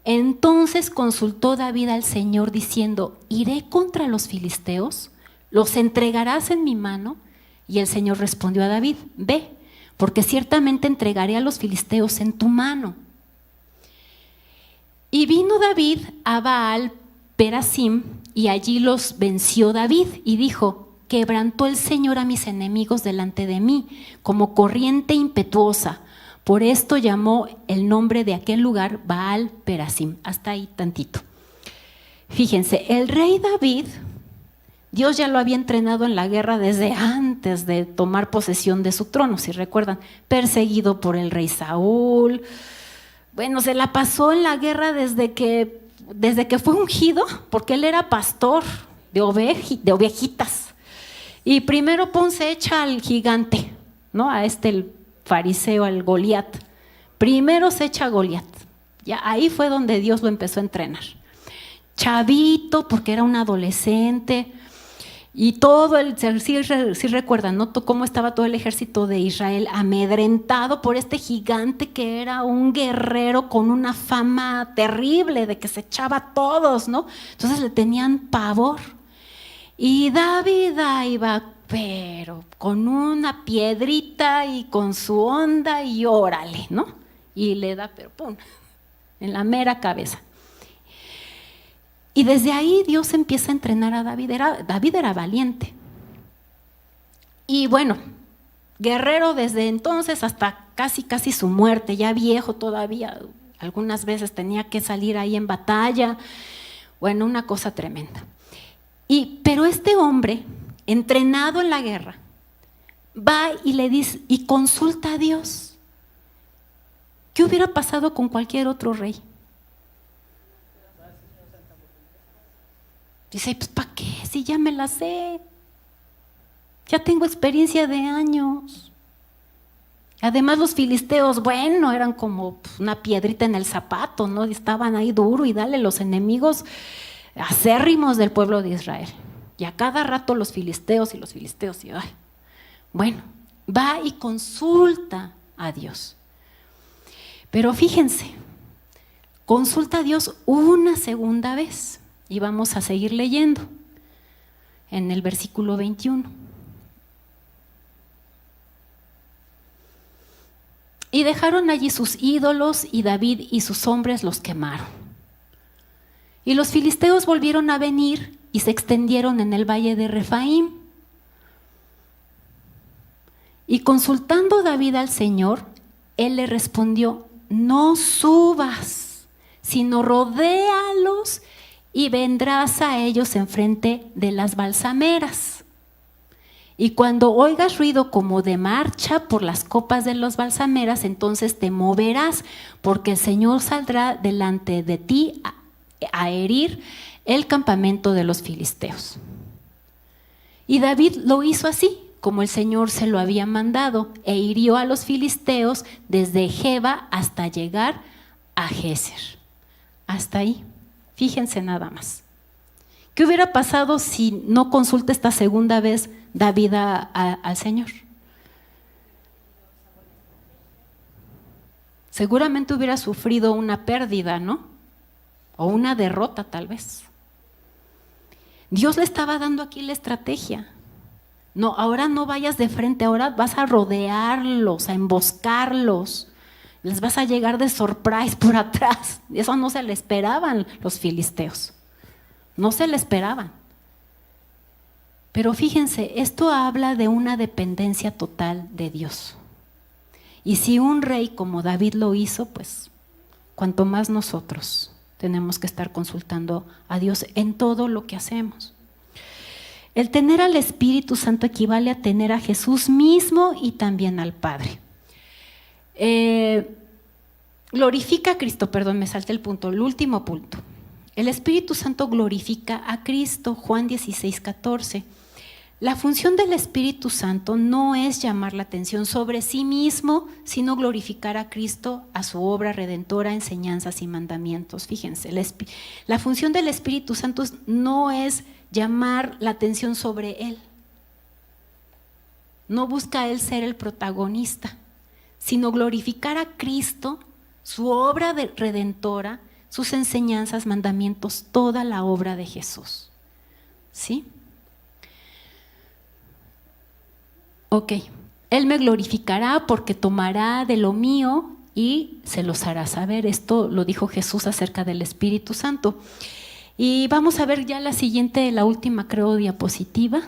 al Señor diciendo, ¿iré contra los filisteos? ¿Los entregarás en mi mano? Y el Señor respondió a David, ve, porque ciertamente entregaré a los filisteos en tu mano. Y vino David a Baal Perasim, y allí los venció David, y dijo, quebrantó el Señor a mis enemigos delante de mí, como corriente impetuosa. Por esto llamó el nombre de aquel lugar Baal Perasim. Hasta ahí tantito. Fíjense, el rey David, Dios ya lo había entrenado en la guerra desde antes de tomar posesión de su trono, si recuerdan, perseguido por el rey Saúl. Bueno, se la pasó en la guerra desde que fue ungido, porque él era pastor de ovejitas. Y primero se echa al gigante, ¿no? El fariseo, al Goliat. Primero se echa a Goliat. Ya ahí fue donde Dios lo empezó a entrenar. chavito, porque era un adolescente. Y todo sí recuerdan, ¿no? Cómo estaba todo el ejército de Israel amedrentado por este gigante que era un guerrero con una fama terrible de que se echaba a todos, ¿no? Entonces le tenían pavor. Y David iba, pero con una piedrita y con su onda y órale, ¿no? Y le da, pero pum, en la mera cabeza. Y desde ahí Dios empieza a entrenar a David. David era valiente. Y bueno, guerrero desde entonces hasta casi su muerte, ya viejo todavía. Algunas veces tenía que salir ahí en batalla. Bueno, una cosa tremenda. Pero este hombre, entrenado en la guerra, va y le dice y consulta a Dios. ¿Qué hubiera pasado con cualquier otro rey? Dice, pues ¿para qué? Si ya me la sé. Ya tengo experiencia de años. Además los filisteos, bueno, eran como una piedrita en el zapato, ¿no? Estaban ahí duro y dale, los enemigos acérrimos del pueblo de Israel. Y a cada rato los filisteos. Y ay. Bueno, va y consulta a Dios. Pero fíjense, consulta a Dios una segunda vez. Y vamos a seguir leyendo en el versículo 21. Y dejaron allí sus ídolos y David y sus hombres los quemaron. Y los filisteos volvieron a venir y se extendieron en el valle de Refaim. Y consultando David al Señor, él le respondió, no subas, sino rodéalos y vendrás a ellos enfrente de las balsameras. Y cuando oigas ruido como de marcha por las copas de las balsameras, entonces te moverás, porque el Señor saldrá delante de ti a herir el campamento de los filisteos. Y David lo hizo así, como el Señor se lo había mandado, e hirió a los filisteos desde Geba hasta llegar a Géser. Hasta ahí. Fíjense nada más. ¿Qué hubiera pasado si no consulta esta segunda vez David al Señor? Seguramente hubiera sufrido una pérdida, ¿no? O una derrota tal vez. Dios le estaba dando aquí la estrategia. No, ahora no vayas de frente, ahora vas a rodearlos, a emboscarlos. Les vas a llegar de surprise por atrás. Eso no se le esperaban los filisteos. No se le esperaban. Pero fíjense, esto habla de una dependencia total de Dios. Y si un rey como David lo hizo, pues cuanto más nosotros tenemos que estar consultando a Dios en todo lo que hacemos. El tener al Espíritu Santo equivale a tener a Jesús mismo y también al Padre. Glorifica a Cristo, perdón, me salté el punto, el último punto. El Espíritu Santo glorifica a Cristo, Juan 16:14. La función del Espíritu Santo no es llamar la atención sobre sí mismo, sino glorificar a Cristo, a su obra redentora, enseñanzas y mandamientos. Fíjense, la función del Espíritu Santo no es llamar la atención sobre Él. No busca Él ser el protagonista, sino glorificar a Cristo, su obra redentora, sus enseñanzas, mandamientos, toda la obra de Jesús. ¿Sí? Ok, Él me glorificará porque tomará de lo mío y se los hará saber. Esto lo dijo Jesús acerca del Espíritu Santo. Y vamos a ver ya la siguiente, la última creo diapositiva.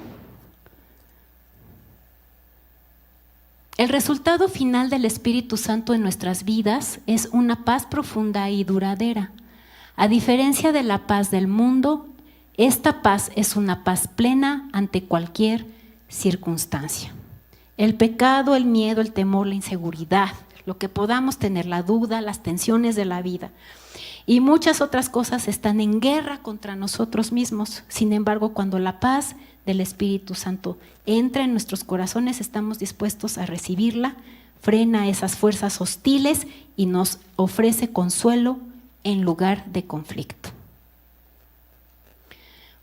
El resultado final del Espíritu Santo en nuestras vidas es una paz profunda y duradera. A diferencia de la paz del mundo, esta paz es una paz plena ante cualquier circunstancia. El pecado, el miedo, el temor, la inseguridad, lo que podamos tener, la duda, las tensiones de la vida y muchas otras cosas están en guerra contra nosotros mismos. Sin embargo, cuando la paz del Espíritu Santo entra en nuestros corazones, estamos dispuestos a recibirla, frena esas fuerzas hostiles y nos ofrece consuelo en lugar de conflicto.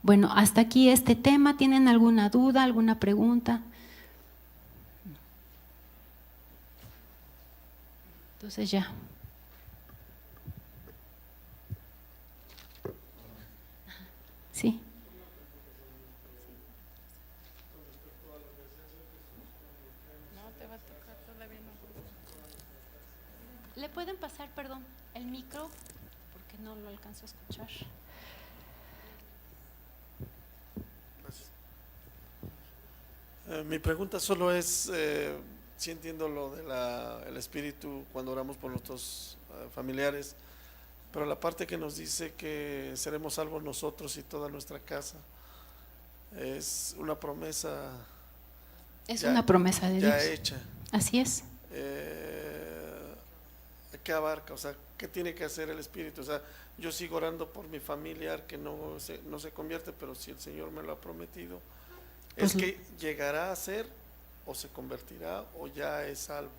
Bueno, hasta aquí este tema. ¿Tienen alguna duda, alguna pregunta? Entonces ya. Sí. ¿Le pueden pasar, perdón, el micro? Porque no lo alcanzo a escuchar. Mi pregunta solo es, si entiendo lo del espíritu cuando oramos por nuestros familiares, pero la parte que nos dice que seremos salvos nosotros y toda nuestra casa, es una promesa. Es una promesa de ya Dios. hecha. Así es. ¿Qué abarca? O sea, ¿qué tiene que hacer el espíritu? O sea, yo sigo orando por mi familiar que no se convierte, pero si el Señor me lo ha prometido, ¿es que llegará a ser o se convertirá o ya es salvo?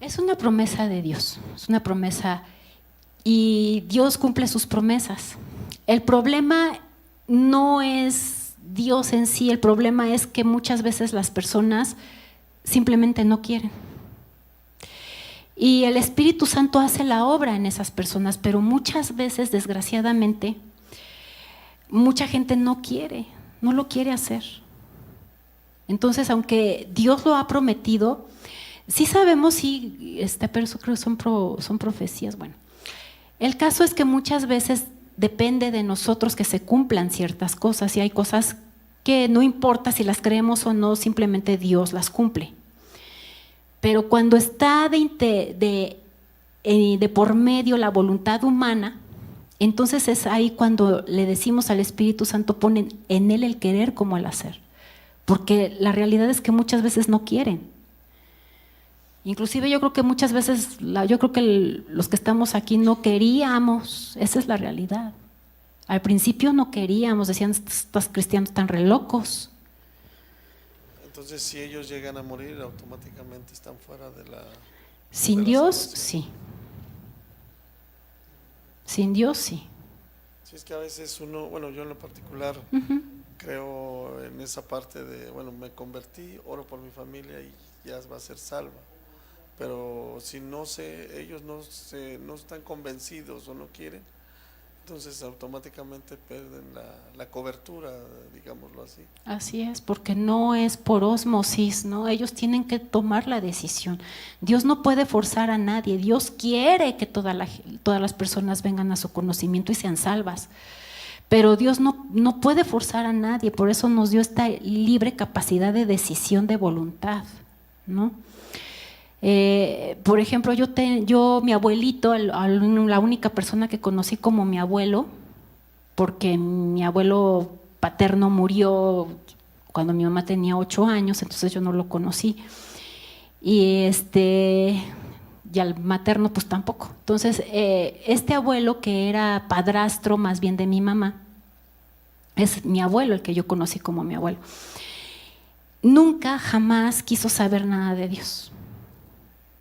Es una promesa de Dios, es una promesa y Dios cumple sus promesas. El problema no es Dios en sí, el problema es que muchas veces las personas simplemente no quieren. Y el Espíritu Santo hace la obra en esas personas, pero muchas veces, desgraciadamente, mucha gente no lo quiere hacer. Entonces, aunque Dios lo ha prometido, sí sabemos, pero eso creo que son profecías. Bueno, el caso es que muchas veces depende de nosotros que se cumplan ciertas cosas y hay cosas que no importa si las creemos o no, simplemente Dios las cumple. Pero cuando está de por medio la voluntad humana, entonces es ahí cuando le decimos al Espíritu Santo, ponen en él el querer como el hacer. Porque la realidad es que muchas veces no quieren. Inclusive yo creo que muchas veces, los que estamos aquí no queríamos, esa es la realidad. Al principio no queríamos, decían, estos cristianos están re locos. Entonces, si ellos llegan a morir, automáticamente están fuera de la… Sin Dios, sí. Sin Dios, sí. Sí, es que a veces uno, bueno, yo en lo particular creo en esa parte de, bueno, me convertí, oro por mi familia y ya va a ser salva. Pero si ellos no están convencidos o no quieren, entonces automáticamente pierden la cobertura, digámoslo así. Así es, porque no es por ósmosis, ¿no? Ellos tienen que tomar la decisión. Dios no puede forzar a nadie, Dios quiere que todas las personas vengan a su conocimiento y sean salvas. Pero Dios no puede forzar a nadie, por eso nos dio esta libre capacidad de decisión, de voluntad, ¿no? Por ejemplo, mi abuelito, la única persona que conocí como mi abuelo, porque mi abuelo paterno murió cuando mi mamá tenía 8 años, entonces yo no lo conocí. Y al materno pues tampoco. Entonces, este abuelo que era padrastro más bien de mi mamá, es mi abuelo, el que yo conocí como mi abuelo. Nunca, jamás quiso saber nada de Dios.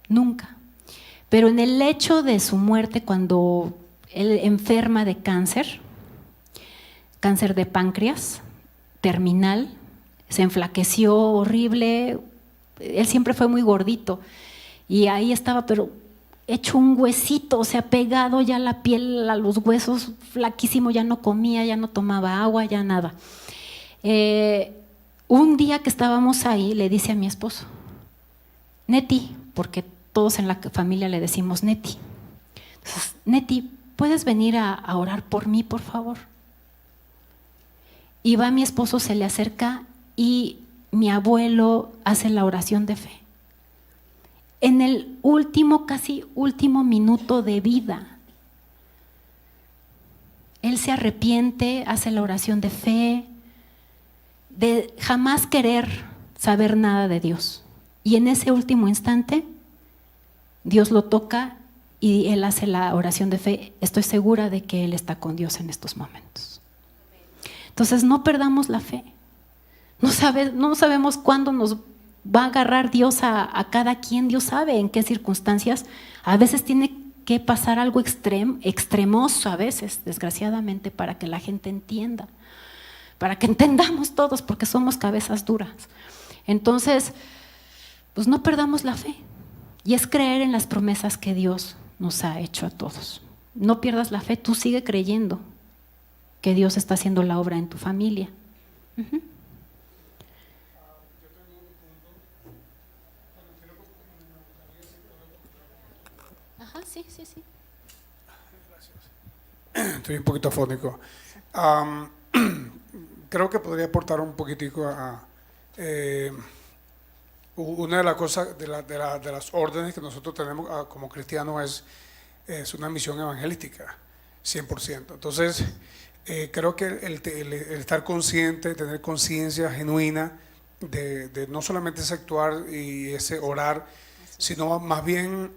Nunca. Pero en el hecho de su muerte, cuando él enferma de cáncer de páncreas, terminal, se enflaqueció horrible, él siempre fue muy gordito y ahí estaba, pero hecho un huesito, o sea, pegado ya la piel a los huesos, flaquísimo, ya no comía, ya no tomaba agua, ya nada. Un día que estábamos ahí, le dice a mi esposo, Neti, porque todos en la familia le decimos Neti. Entonces, Neti, ¿puedes venir a orar por mí, por favor? Y va mi esposo, se le acerca y mi abuelo hace la oración de fe. En el casi último minuto de vida, él se arrepiente, hace la oración de fe, de jamás querer saber nada de Dios. Y en ese último instante, Dios lo toca y él hace la oración de fe. Estoy segura de que él está con Dios en estos momentos. Entonces no perdamos la fe. No sabemos cuándo nos va a agarrar Dios a cada quien. Dios sabe en qué circunstancias. A veces tiene que pasar algo extremoso a veces, desgraciadamente, para que la gente entienda, para que entendamos todos, porque somos cabezas duras. Entonces, pues no perdamos la fe, y es creer en las promesas que Dios nos ha hecho a todos. No pierdas la fe, tú sigue creyendo que Dios está haciendo la obra en tu familia. Uh-huh. Ajá, sí. Estoy un poquito afónico. Creo que podría aportar un poquitico a una de las cosas, de las órdenes que nosotros tenemos como cristianos es una misión evangelística, 100%. Entonces, creo que el estar consciente, tener conciencia genuina de no solamente ese actuar y ese orar, sino más bien,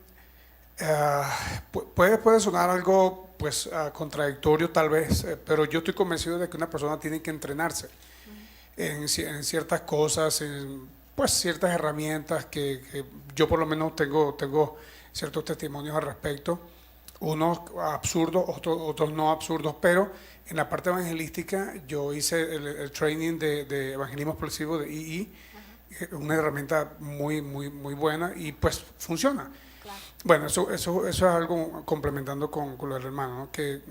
puede sonar algo pues contradictorio tal vez, pero yo estoy convencido de que una persona tiene que entrenarse en ciertas cosas, en pues ciertas herramientas que yo por lo menos tengo ciertos testimonios al respecto, unos absurdos, otros no absurdos, pero en la parte evangelística yo hice el training de evangelismo explosivo de II, una herramienta muy buena y pues funciona. Claro. Bueno, eso es algo complementando con lo del hermano, ¿no? que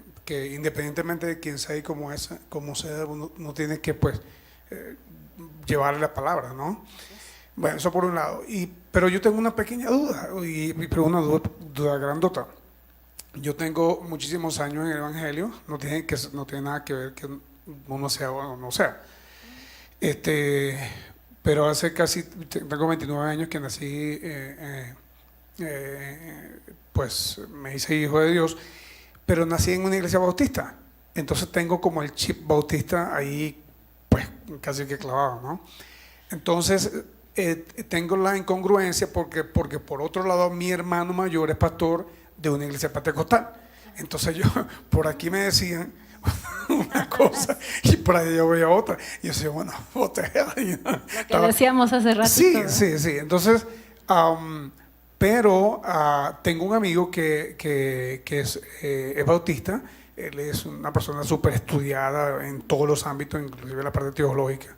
independientemente de quién sea y cómo sea, uno tiene que pues llevarle la palabra, ¿no? Bueno, eso por un lado. Pero yo tengo una pequeña duda, pero una duda grandota. Yo tengo muchísimos años en el Evangelio, no tiene nada que ver que uno sea o no sea. Pero tengo 29 años que nací, pues me hice hijo de Dios, pero nací en una iglesia bautista. Entonces tengo como el chip bautista ahí, pues casi que clavado, ¿no? Entonces tengo la incongruencia porque por otro lado mi hermano mayor es pastor de una iglesia pentecostal. Entonces por aquí me decían una cosa y por ahí yo veía otra. Y yo decía, bueno, lo que decíamos hace rato. Sí. Entonces, pero tengo un amigo que es bautista. Él es una persona súper estudiada en todos los ámbitos, inclusive la parte teológica.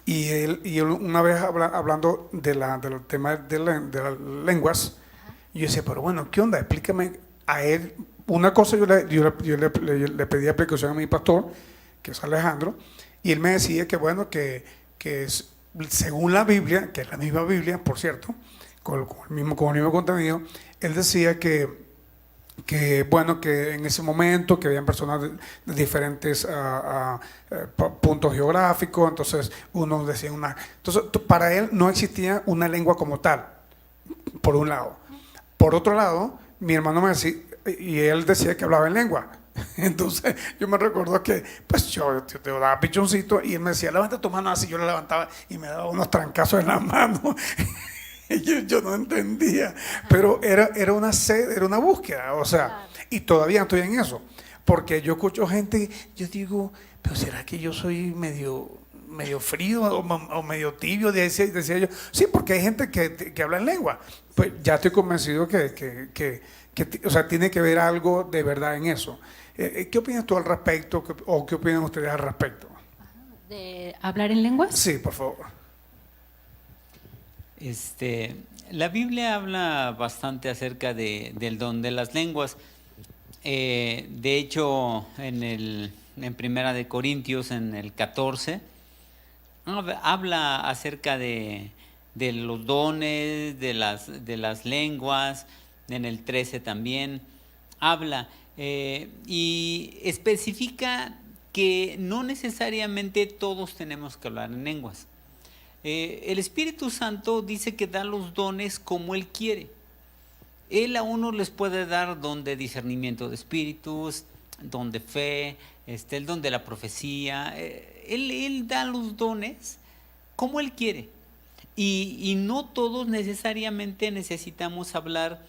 Y él una vez hablando del tema de las lenguas, yo decía, pero bueno, ¿qué onda? Explícame a él. Una cosa yo le pedí explicación a mi pastor, que es Alejandro, y él me decía que bueno, que según la Biblia, que es la misma Biblia, por cierto, con el mismo contenido, él decía que bueno, que en ese momento que habían personas de diferentes puntos geográficos, entonces uno decía entonces para él no existía una lengua como tal, por un lado. Por otro lado, mi hermano me decía, y él decía que hablaba en lengua. Entonces yo me recuerdo que pues yo te daba pichoncito y él me decía, levanta tu mano así, yo la levantaba y me daba unos trancazos en la mano. Yo no entendía, pero era una sed, era una búsqueda, o sea, y todavía estoy en eso, porque yo escucho gente, yo digo, pero ¿será que yo soy medio frío o medio tibio? Decía yo, sí, porque hay gente que habla en lengua. Pues ya estoy convencido que o sea, tiene que ver algo de verdad en eso. ¿Qué opinas tú al respecto o qué opinan ustedes al respecto? ¿De hablar en lenguas? Sí, por favor. La Biblia habla bastante acerca del don de las lenguas. De hecho, en Primera de Corintios, en el 14, habla acerca de los dones, de las lenguas. En el 13 también habla y especifica que no necesariamente todos tenemos que hablar en lenguas. El Espíritu Santo dice que da los dones como Él quiere. Él a uno les puede dar don de discernimiento de espíritus, don de fe, el don de la profecía. Él da los dones como Él quiere. Y no todos necesariamente necesitamos hablar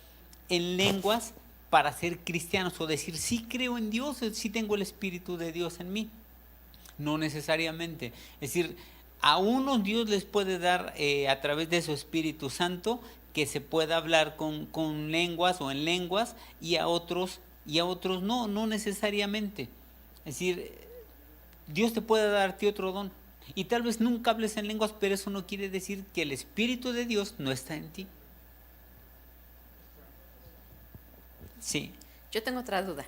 en lenguas para ser cristianos o decir, sí creo en Dios, sí tengo el Espíritu de Dios en mí. No necesariamente. Es decir, A unos Dios les puede dar a través de su Espíritu Santo que se pueda hablar con lenguas o en lenguas, y a otros no, no necesariamente. Es decir, Dios te puede darte otro don y tal vez nunca hables en lenguas, pero eso no quiere decir que el Espíritu de Dios no está en ti. Sí. Yo tengo otra duda.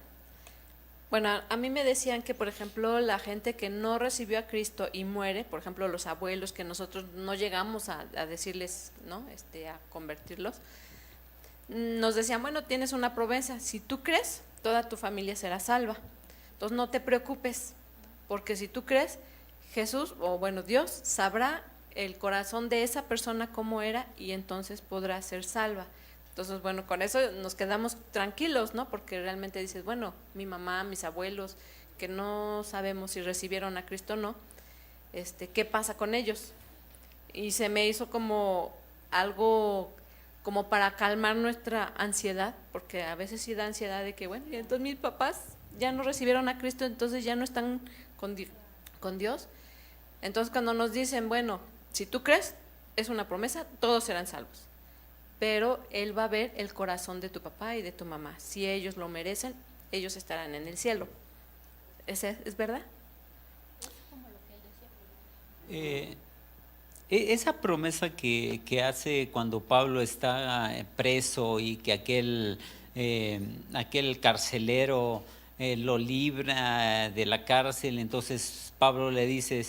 Bueno, a mí me decían que, por ejemplo, la gente que no recibió a Cristo y muere, por ejemplo, los abuelos, que nosotros no llegamos a decirles, ¿no? A convertirlos, nos decían, bueno, tienes una promesa, si tú crees, toda tu familia será salva. Entonces no te preocupes, porque si tú crees, Jesús, o bueno, Dios, sabrá el corazón de esa persona cómo era y entonces podrá ser salva. Entonces, bueno, con eso nos quedamos tranquilos, ¿no? Porque realmente dices, bueno, mi mamá, mis abuelos, que no sabemos si recibieron a Cristo o no, ¿qué pasa con ellos? Y se me hizo como algo como para calmar nuestra ansiedad, porque a veces sí da ansiedad de que, bueno, y entonces mis papás ya no recibieron a Cristo, entonces ya no están con Dios. Entonces cuando nos dicen, bueno, si tú crees, es una promesa, todos serán salvos. Pero Él va a ver el corazón de tu papá y de tu mamá. Si ellos lo merecen, ellos estarán en el cielo. ¿Es verdad? Esa promesa que hace cuando Pablo está preso y que aquel carcelero lo libra de la cárcel, entonces Pablo le dice,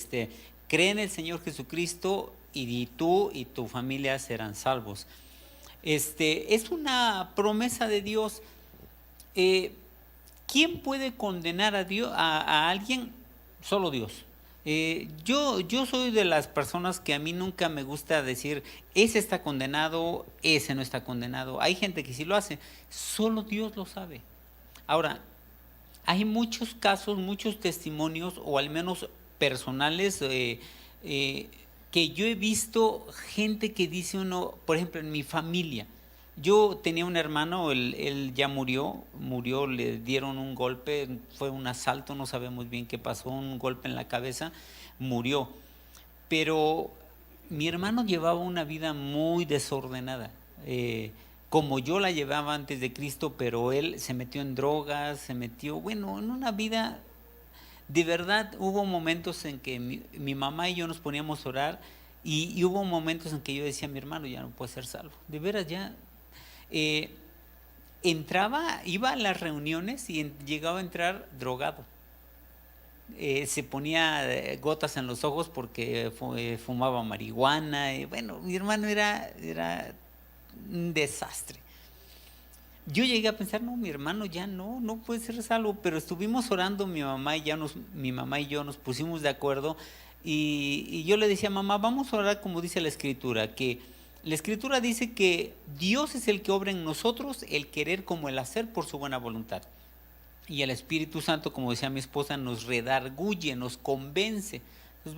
cree en el Señor Jesucristo y tú y tu familia serán salvos. Es una promesa de Dios. ¿Quién puede condenar a alguien? Solo Dios. Yo soy de las personas que a mí nunca me gusta decir, ese está condenado, ese no está condenado. Hay gente que sí lo hace, solo Dios lo sabe. Ahora, hay muchos casos, muchos testimonios, o al menos personales, que yo he visto gente que dice uno, por ejemplo, en mi familia, yo tenía un hermano, él ya murió, le dieron un golpe, fue un asalto, no sabemos bien qué pasó, un golpe en la cabeza, murió. Pero mi hermano llevaba una vida muy desordenada, como yo la llevaba antes de Cristo, pero él se metió en drogas, en una vida. De verdad, hubo momentos en que mi mamá y yo nos poníamos a orar y hubo momentos en que yo decía, mi hermano ya no puede ser salvo. De veras, ya iba a las reuniones y llegaba a entrar drogado. Se ponía gotas en los ojos porque fumaba marihuana. Mi hermano era un desastre. Yo llegué a pensar, no, mi hermano ya no puede ser salvo, pero estuvimos orando, mi mamá y yo nos pusimos de acuerdo y yo le decía, mamá, vamos a orar como dice la Escritura, que la Escritura dice que Dios es el que obra en nosotros el querer como el hacer por su buena voluntad. Y el Espíritu Santo, como decía mi esposa, nos redarguye, nos convence. Entonces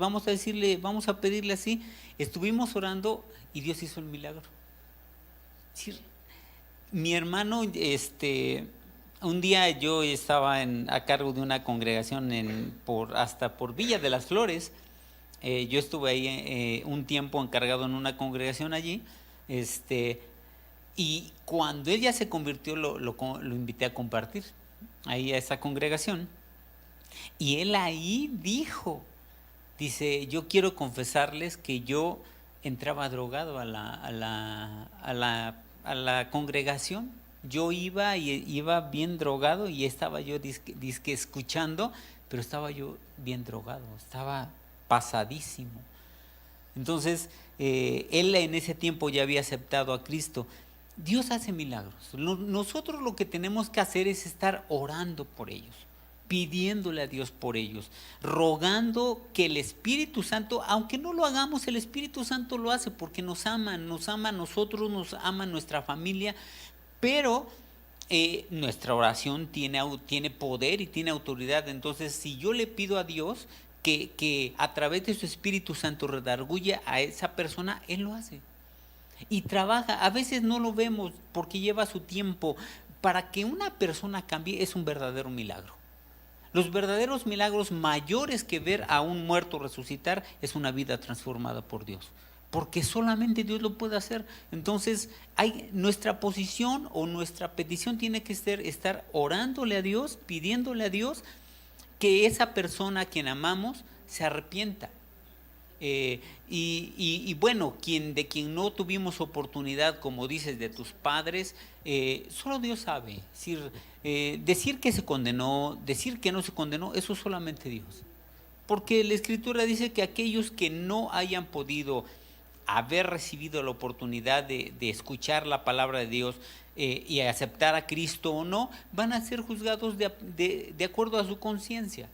vamos a pedirle así. Estuvimos orando y Dios hizo el milagro. Sí. Mi hermano, un día yo estaba a cargo de una congregación hasta por Villa de las Flores. Yo estuve ahí un tiempo encargado en una congregación allí. Y cuando él ya se convirtió, lo invité a compartir ahí a esa congregación. Y él ahí dice, yo quiero confesarles que yo entraba drogado a la congregación. Yo iba bien drogado y estaba yo dizque escuchando, pero estaba yo bien drogado, estaba pasadísimo. Entonces, él en ese tiempo ya había aceptado a Cristo. Dios hace milagros. Nosotros lo que tenemos que hacer es estar orando por ellos, pidiéndole a Dios por ellos, rogando que el Espíritu Santo, aunque no lo hagamos, el Espíritu Santo lo hace porque nos ama a nosotros, nos ama a nuestra familia, pero nuestra oración tiene poder y tiene autoridad. Entonces, si yo le pido a Dios que a través de su Espíritu Santo redarguya a esa persona, Él lo hace. Y trabaja, a veces no lo vemos porque lleva su tiempo. Para que una persona cambie es un verdadero milagro. Los verdaderos milagros mayores que ver a un muerto resucitar es una vida transformada por Dios, porque solamente Dios lo puede hacer. Entonces, nuestra posición o nuestra petición tiene que estar orándole a Dios, pidiéndole a Dios que esa persona a quien amamos se arrepienta. Y bueno, de quien no tuvimos oportunidad, como dices, de tus padres, solo Dios sabe. Decir que se condenó, decir que no se condenó, eso solamente Dios. Porque la Escritura dice que aquellos que no hayan podido haber recibido la oportunidad de escuchar la palabra de Dios y aceptar a Cristo o no, van a ser juzgados de acuerdo a su conciencia.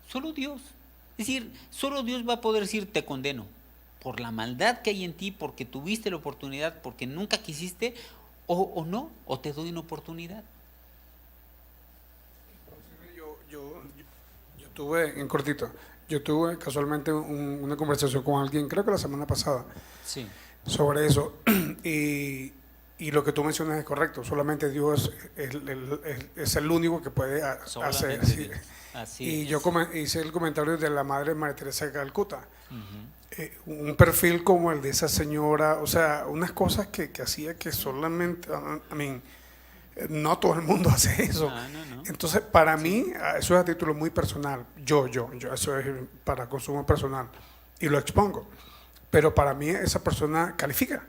Solo Dios. Es decir, solo Dios va a poder decir te condeno por la maldad que hay en ti, porque tuviste la oportunidad, porque nunca quisiste, o no, o te doy una oportunidad. Yo tuve, en cortito, yo tuve casualmente una conversación con alguien, creo que la semana pasada, Sí. sobre eso, y lo que tú mencionas es correcto, solamente Dios es el único que puede Solamente hacer. Sí. Dios. Así Y es. yo hice el comentario de la madre María Teresa de Calcuta, Ujú. un perfil como el de esa señora, o sea, unas cosas que hacía que solamente, no todo el mundo hace eso. No. Entonces, para mí, eso es a título muy personal, yo, eso es para consumo personal, y lo expongo, pero para mí esa persona califica,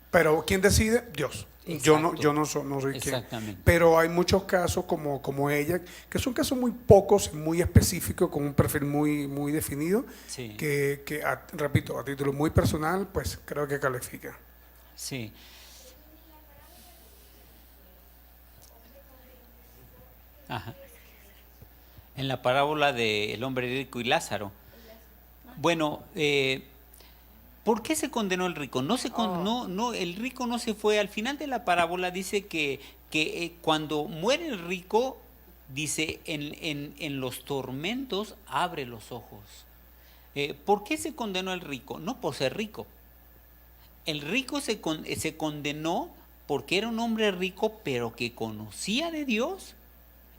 pero ¿quién decide? Dios. Exacto. Yo no soy quien. Exactamente. Pero hay muchos casos como ella, que son casos muy pocos, muy específicos, con un perfil muy definido, Sí. repito, a título muy personal, pues creo que califica. Sí. Ajá. En la parábola del hombre rico y Lázaro. Bueno, ¿por qué se condenó el rico? El rico no se fue. Al final de la parábola dice que cuando muere el rico, dice, en los tormentos abre los ojos. ¿Por qué se condenó el rico? No por ser rico. El rico se condenó porque era un hombre rico, pero que conocía de Dios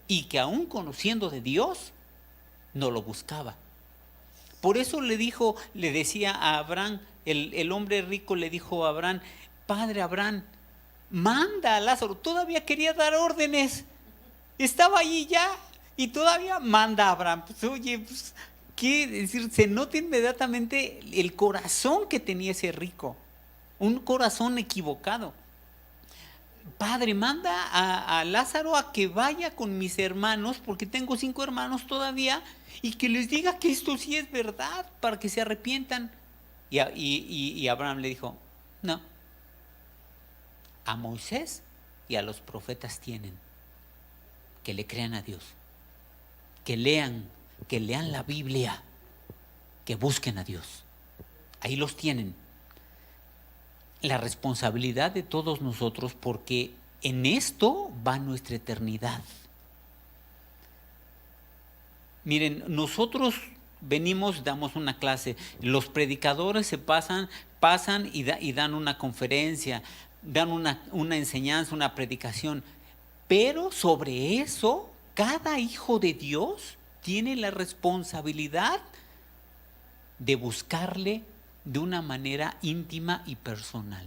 y que aún conociendo de Dios, no lo buscaba. Por eso le decía a Abraham, el hombre rico le dijo a Abraham, Padre Abraham, manda a Lázaro. Todavía quería dar órdenes, estaba allí ya y todavía manda a Abraham. Pues, oye, pues, ¿qué decir? Se nota inmediatamente el corazón que tenía ese rico, un corazón equivocado. Padre, manda a Lázaro a que vaya con mis hermanos, porque tengo 5 hermanos todavía, y que les diga que esto sí es verdad, para que se arrepientan. Y Abraham le dijo, no, a Moisés y a los profetas tienen, que le crean a Dios, que lean la Biblia, que busquen a Dios. Ahí los tienen. La responsabilidad de todos nosotros, porque en esto va nuestra eternidad. Miren, nosotros damos una clase, los predicadores se pasan y dan una conferencia, dan una enseñanza, una predicación, pero sobre eso, cada hijo de Dios tiene la responsabilidad de buscarle de una manera íntima y personal.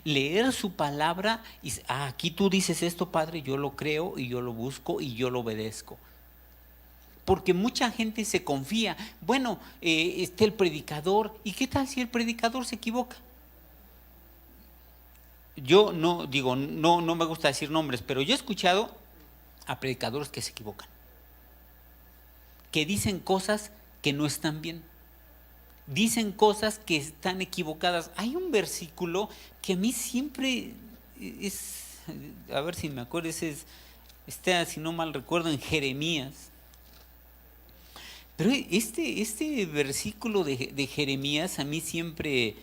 Leer su palabra y aquí tú dices esto, Padre, yo lo creo y yo lo busco y yo lo obedezco. Porque mucha gente se confía, bueno, está el predicador, ¿y qué tal si el predicador se equivoca? Yo no me gusta decir nombres, pero yo he escuchado a predicadores que se equivocan, que dicen cosas que no están bien. Dicen cosas que están equivocadas. Hay un versículo que a mí siempre a ver si me acuerdo, está, si no mal recuerdo, en Jeremías. Pero este versículo de Jeremías a mí siempre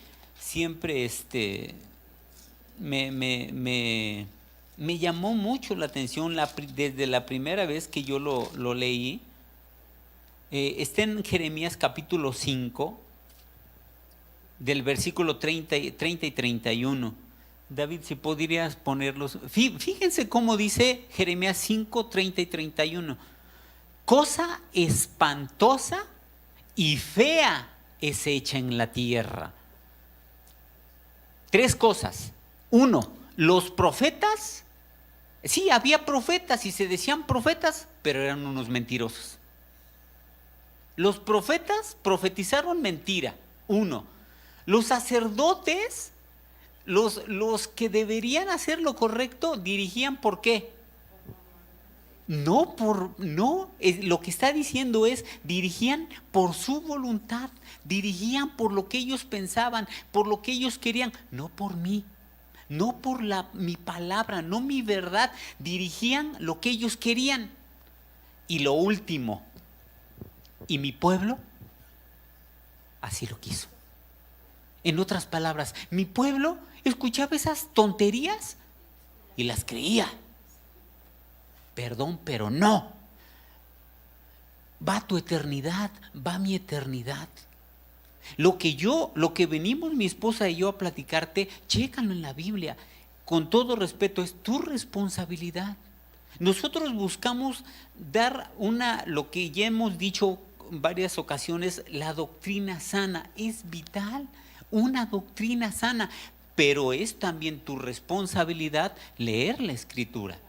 me llamó mucho la atención desde la primera vez que yo lo leí. Está en Jeremías capítulo 5, del versículo 30 y 31. David, si podrías ponerlos. Fíjense cómo dice Jeremías 5, 30 y 31. cosa espantosa y fea es hecha en la tierra. 3 cosas. 1, los profetas, sí, había profetas y se decían profetas, pero eran unos mentirosos. Los profetas profetizaron mentira. 1. Los sacerdotes, los que deberían hacer lo correcto, dirigían ¿por qué? Lo que está diciendo es, dirigían por su voluntad, dirigían por lo que ellos pensaban, por lo que ellos querían, no por mí, no por mi palabra, no mi verdad, dirigían lo que ellos querían. Y lo último, y mi pueblo así lo quiso. En otras palabras, mi pueblo escuchaba esas tonterías y las creía. Perdón, pero no. Va tu eternidad, va mi eternidad. Lo que venimos mi esposa y yo a platicarte, chécalo en la Biblia. Con todo respeto, es tu responsabilidad. Nosotros buscamos dar lo que ya hemos dicho en varias ocasiones, la doctrina sana. Es vital, una doctrina sana, pero es también tu responsabilidad leer la Escritura.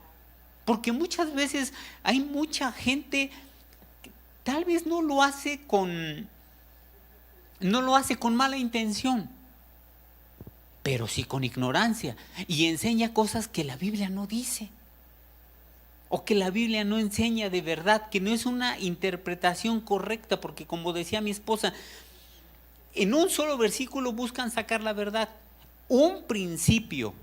Porque muchas veces hay mucha gente que tal vez no lo hace con mala intención, pero sí con ignorancia, y enseña cosas que la Biblia no dice, o que la Biblia no enseña de verdad, que no es una interpretación correcta, porque como decía mi esposa, en un solo versículo buscan sacar la verdad. Un principio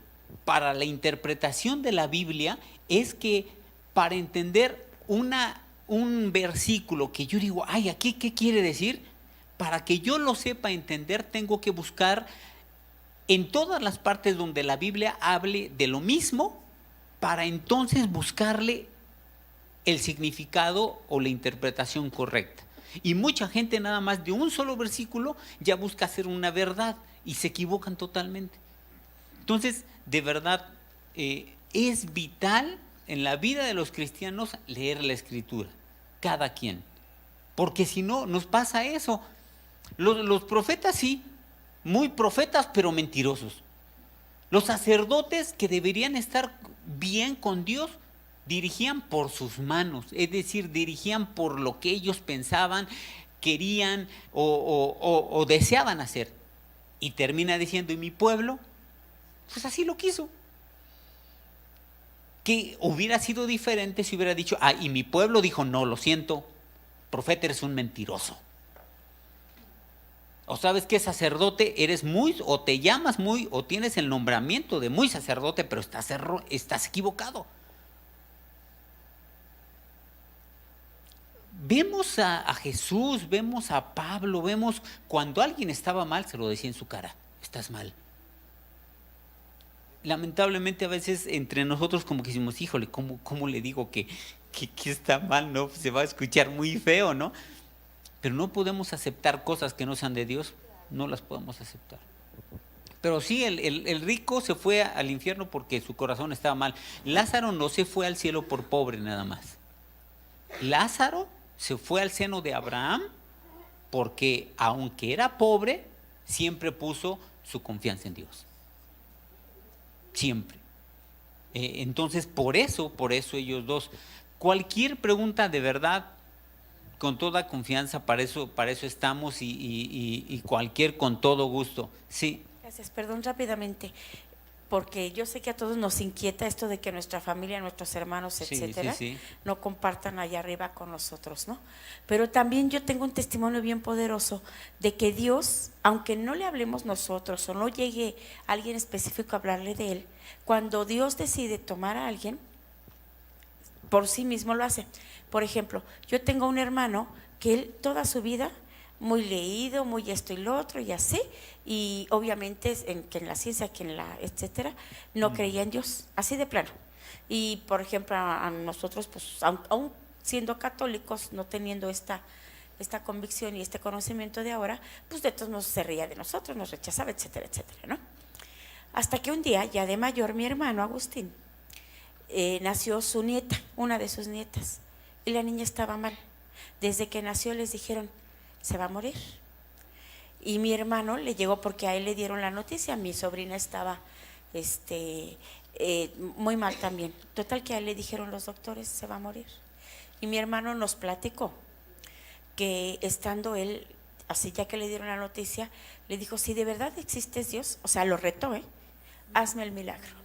para la interpretación de la Biblia es que para entender un versículo que yo digo, ay, ¿aquí qué quiere decir? Para que yo lo sepa entender, tengo que buscar en todas las partes donde la Biblia hable de lo mismo, para entonces buscarle el significado o la interpretación correcta. Y mucha gente nada más de un solo versículo ya busca hacer una verdad y se equivocan totalmente. Entonces, de verdad, es vital en la vida de los cristianos leer la Escritura, cada quien. Porque si no, nos pasa eso. Los profetas sí, muy profetas, pero mentirosos. Los sacerdotes que deberían estar bien con Dios, dirigían por sus manos, es decir, dirigían por lo que ellos pensaban, querían o deseaban hacer. Y termina diciendo, ¿y mi pueblo? Pues así lo quiso. Que hubiera sido diferente si hubiera dicho, y mi pueblo dijo, no, lo siento, profeta, eres un mentiroso. O sabes que sacerdote eres muy, o te llamas muy, o tienes el nombramiento de muy sacerdote, pero estás equivocado. Vemos a Jesús, vemos a Pablo, vemos cuando alguien estaba mal, se lo decía en su cara, estás mal. Lamentablemente a veces entre nosotros como que decimos, híjole, ¿cómo le digo que está mal? No, se va a escuchar muy feo, ¿no? Pero no podemos aceptar cosas que no sean de Dios, no las podemos aceptar. Pero sí, el rico se fue al infierno porque su corazón estaba mal. Lázaro no se fue al cielo por pobre nada más. Lázaro se fue al seno de Abraham porque aunque era pobre, siempre puso su confianza en Dios. Siempre. Entonces, por eso ellos dos. Cualquier pregunta de verdad, con toda confianza, para eso estamos y cualquier con todo gusto. Sí. Gracias, perdón rápidamente, porque yo sé que a todos nos inquieta esto de que nuestra familia, nuestros hermanos, etcétera, sí. no compartan allá arriba con nosotros, ¿no? Pero también yo tengo un testimonio bien poderoso de que Dios, aunque no le hablemos nosotros o no llegue alguien específico a hablarle de él, cuando Dios decide tomar a alguien, por sí mismo lo hace. Por ejemplo, yo tengo un hermano que él toda su vida muy leído, muy esto y lo otro y así, y obviamente que en la ciencia, que en la etcétera, no creía en Dios, así de plano. Y por ejemplo a nosotros, pues aún siendo católicos, no teniendo esta convicción y este conocimiento de ahora, pues de todos modos se reía de nosotros, nos rechazaba, etcétera, etcétera, ¿no? Hasta que un día, ya de mayor, mi hermano Agustín, nació su nieta, una de sus nietas, y la niña estaba mal. Desde que nació les dijeron, se va a morir. Y mi hermano le llegó porque a él le dieron la noticia, mi sobrina estaba muy mal también. Total que a él le dijeron los doctores, se va a morir. Y mi hermano nos platicó que estando él, así ya que le dieron la noticia, le dijo, si de verdad existes Dios, o sea, lo retó, hazme el milagro.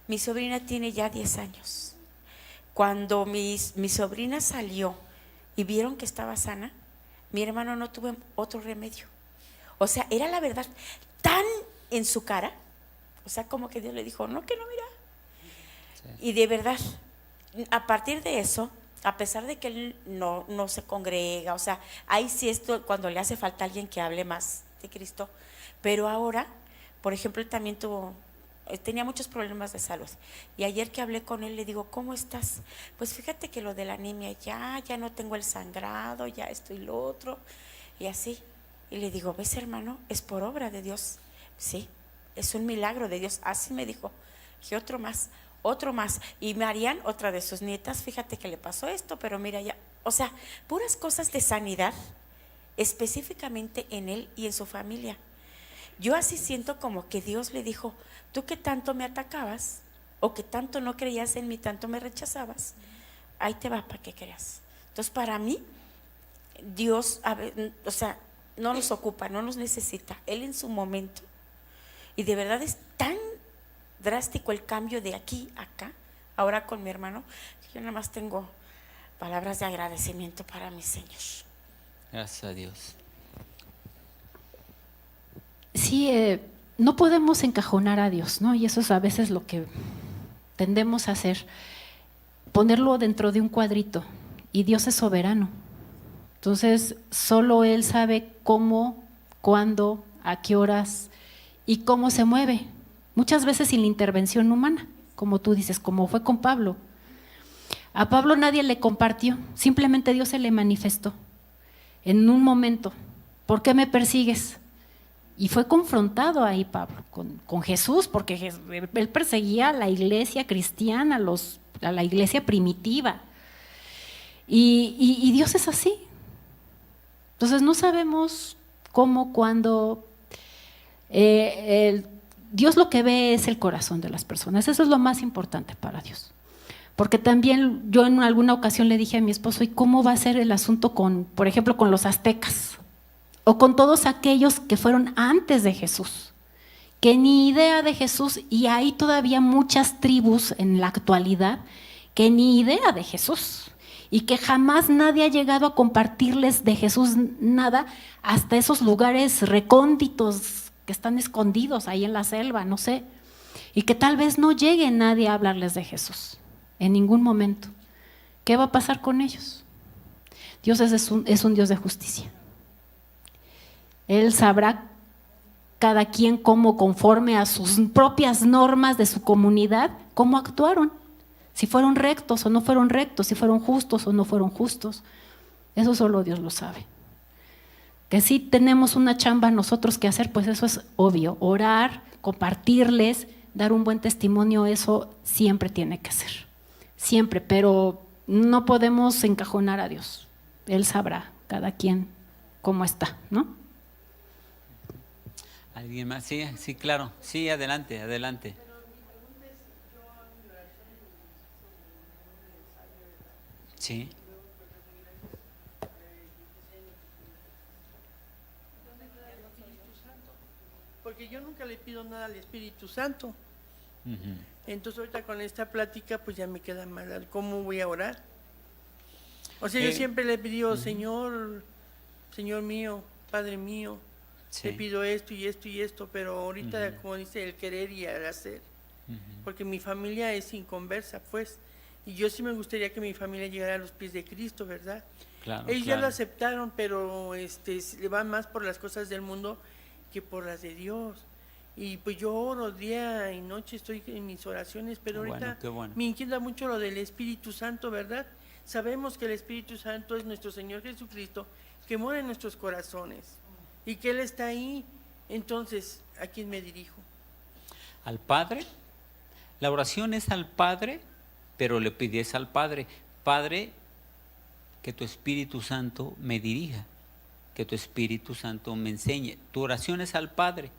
Mi sobrina tiene ya 10 años. Cuando mi sobrina salió y vieron que estaba sana, mi hermano no tuvo otro remedio. O sea, era la verdad tan en su cara, o sea, como que Dios le dijo, no, que no, mira. Sí. Y de verdad, a partir de eso, a pesar de que él no se congrega, o sea, ahí sí esto cuando le hace falta alguien que hable más de Cristo, pero ahora, por ejemplo, él también tenía muchos problemas de salud, y ayer que hablé con él le digo, ¿cómo estás? Pues fíjate que lo de la anemia, ya no tengo el sangrado, ya esto y lo otro, y así, y le digo, ¿ves, hermano? Es por obra de Dios. Sí, es un milagro de Dios, así me dijo. Y otro más, y Marian, otra de sus nietas, fíjate que le pasó esto, pero mira ya, o sea, puras cosas de sanidad, específicamente en él y en su familia. Yo así siento como que Dios le dijo, tú que tanto me atacabas, o que tanto no creías en mí, tanto me rechazabas, ahí te va para que creas. Entonces para mí, Dios, o sea, no nos ocupa, no nos necesita, Él en su momento, y de verdad es tan drástico el cambio de aquí a acá, ahora con mi hermano, yo nada más tengo palabras de agradecimiento para mi Señor. Gracias a Dios. Sí, no podemos encajonar a Dios, ¿no? Y eso es a veces lo que tendemos a hacer, ponerlo dentro de un cuadrito, y Dios es soberano. Entonces, solo Él sabe cómo, cuándo, a qué horas y cómo se mueve. Muchas veces sin la intervención humana, como tú dices, como fue con Pablo. A Pablo nadie le compartió, simplemente Dios se le manifestó en un momento. ¿Por qué me persigues? Y fue confrontado ahí Pablo con Jesús, porque él perseguía a la iglesia cristiana, a la iglesia primitiva. Y Dios es así. Entonces no sabemos cómo, cuándo. Dios lo que ve es el corazón de las personas. Eso es lo más importante para Dios. Porque también yo en alguna ocasión le dije a mi esposo, ¿y cómo va a ser el asunto con, por ejemplo, con los aztecas? O con todos aquellos que fueron antes de Jesús, que ni idea de Jesús, y hay todavía muchas tribus en la actualidad que ni idea de Jesús, y que jamás nadie ha llegado a compartirles de Jesús nada, hasta esos lugares recónditos que están escondidos ahí en la selva, no sé, y que tal vez no llegue nadie a hablarles de Jesús en ningún momento. ¿Qué va a pasar con ellos? Dios es un Dios de justicia. Él sabrá cada quien cómo, conforme a sus propias normas de su comunidad, cómo actuaron, si fueron rectos o no fueron rectos, si fueron justos o no fueron justos. Eso solo Dios lo sabe. Que sí tenemos una chamba nosotros que hacer, pues eso es obvio, orar, compartirles, dar un buen testimonio, eso siempre tiene que ser, siempre, pero no podemos encajonar a Dios. Él sabrá cada quien cómo está, ¿no? ¿Alguien más? Sí, sí, claro. Sí, adelante, adelante. Sí. Porque yo nunca le pido nada al Espíritu Santo. Uh-huh. Entonces ahorita con esta plática pues ya me queda mal. ¿Cómo voy a orar? O sea, yo siempre le he pedido, Señor mío, Padre mío, sí, te pido esto y esto y esto, pero ahorita, como dice, el querer y el hacer. Porque mi familia es inconversa, pues. Y yo sí me gustaría que mi familia llegara a los pies de Cristo, ¿verdad? Claro, Ellos claro. ya lo aceptaron, pero le van más por las cosas del mundo que por las de Dios. Y pues yo oro día y noche, estoy en mis oraciones, pero ahorita qué bueno. me inquieta mucho lo del Espíritu Santo, ¿verdad? Sabemos que el Espíritu Santo es nuestro Señor Jesucristo, que mora en nuestros corazones y que Él está ahí. Entonces, ¿a quién me dirijo? ¿Al Padre? La oración es al Padre, pero le pides al Padre, Padre, que tu Espíritu Santo me dirija, que tu Espíritu Santo me enseñe. Tu oración es al Padre.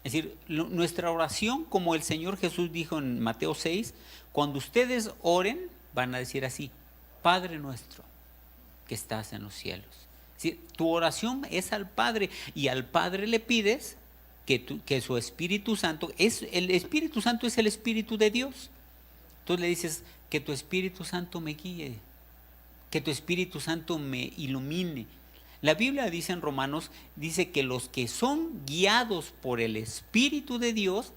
Es decir, nuestra oración, como el Señor Jesús dijo en Mateo 6, cuando ustedes oren, van a decir así: Padre nuestro que estás en los cielos. Es decir, tu oración es al Padre, y al Padre le pides que su Espíritu Santo, el Espíritu Santo es el Espíritu de Dios. Entonces le dices: que tu Espíritu Santo me guíe, que tu Espíritu Santo me ilumine. La Biblia dice en Romanos, dice que los que son guiados por el Espíritu de Dios,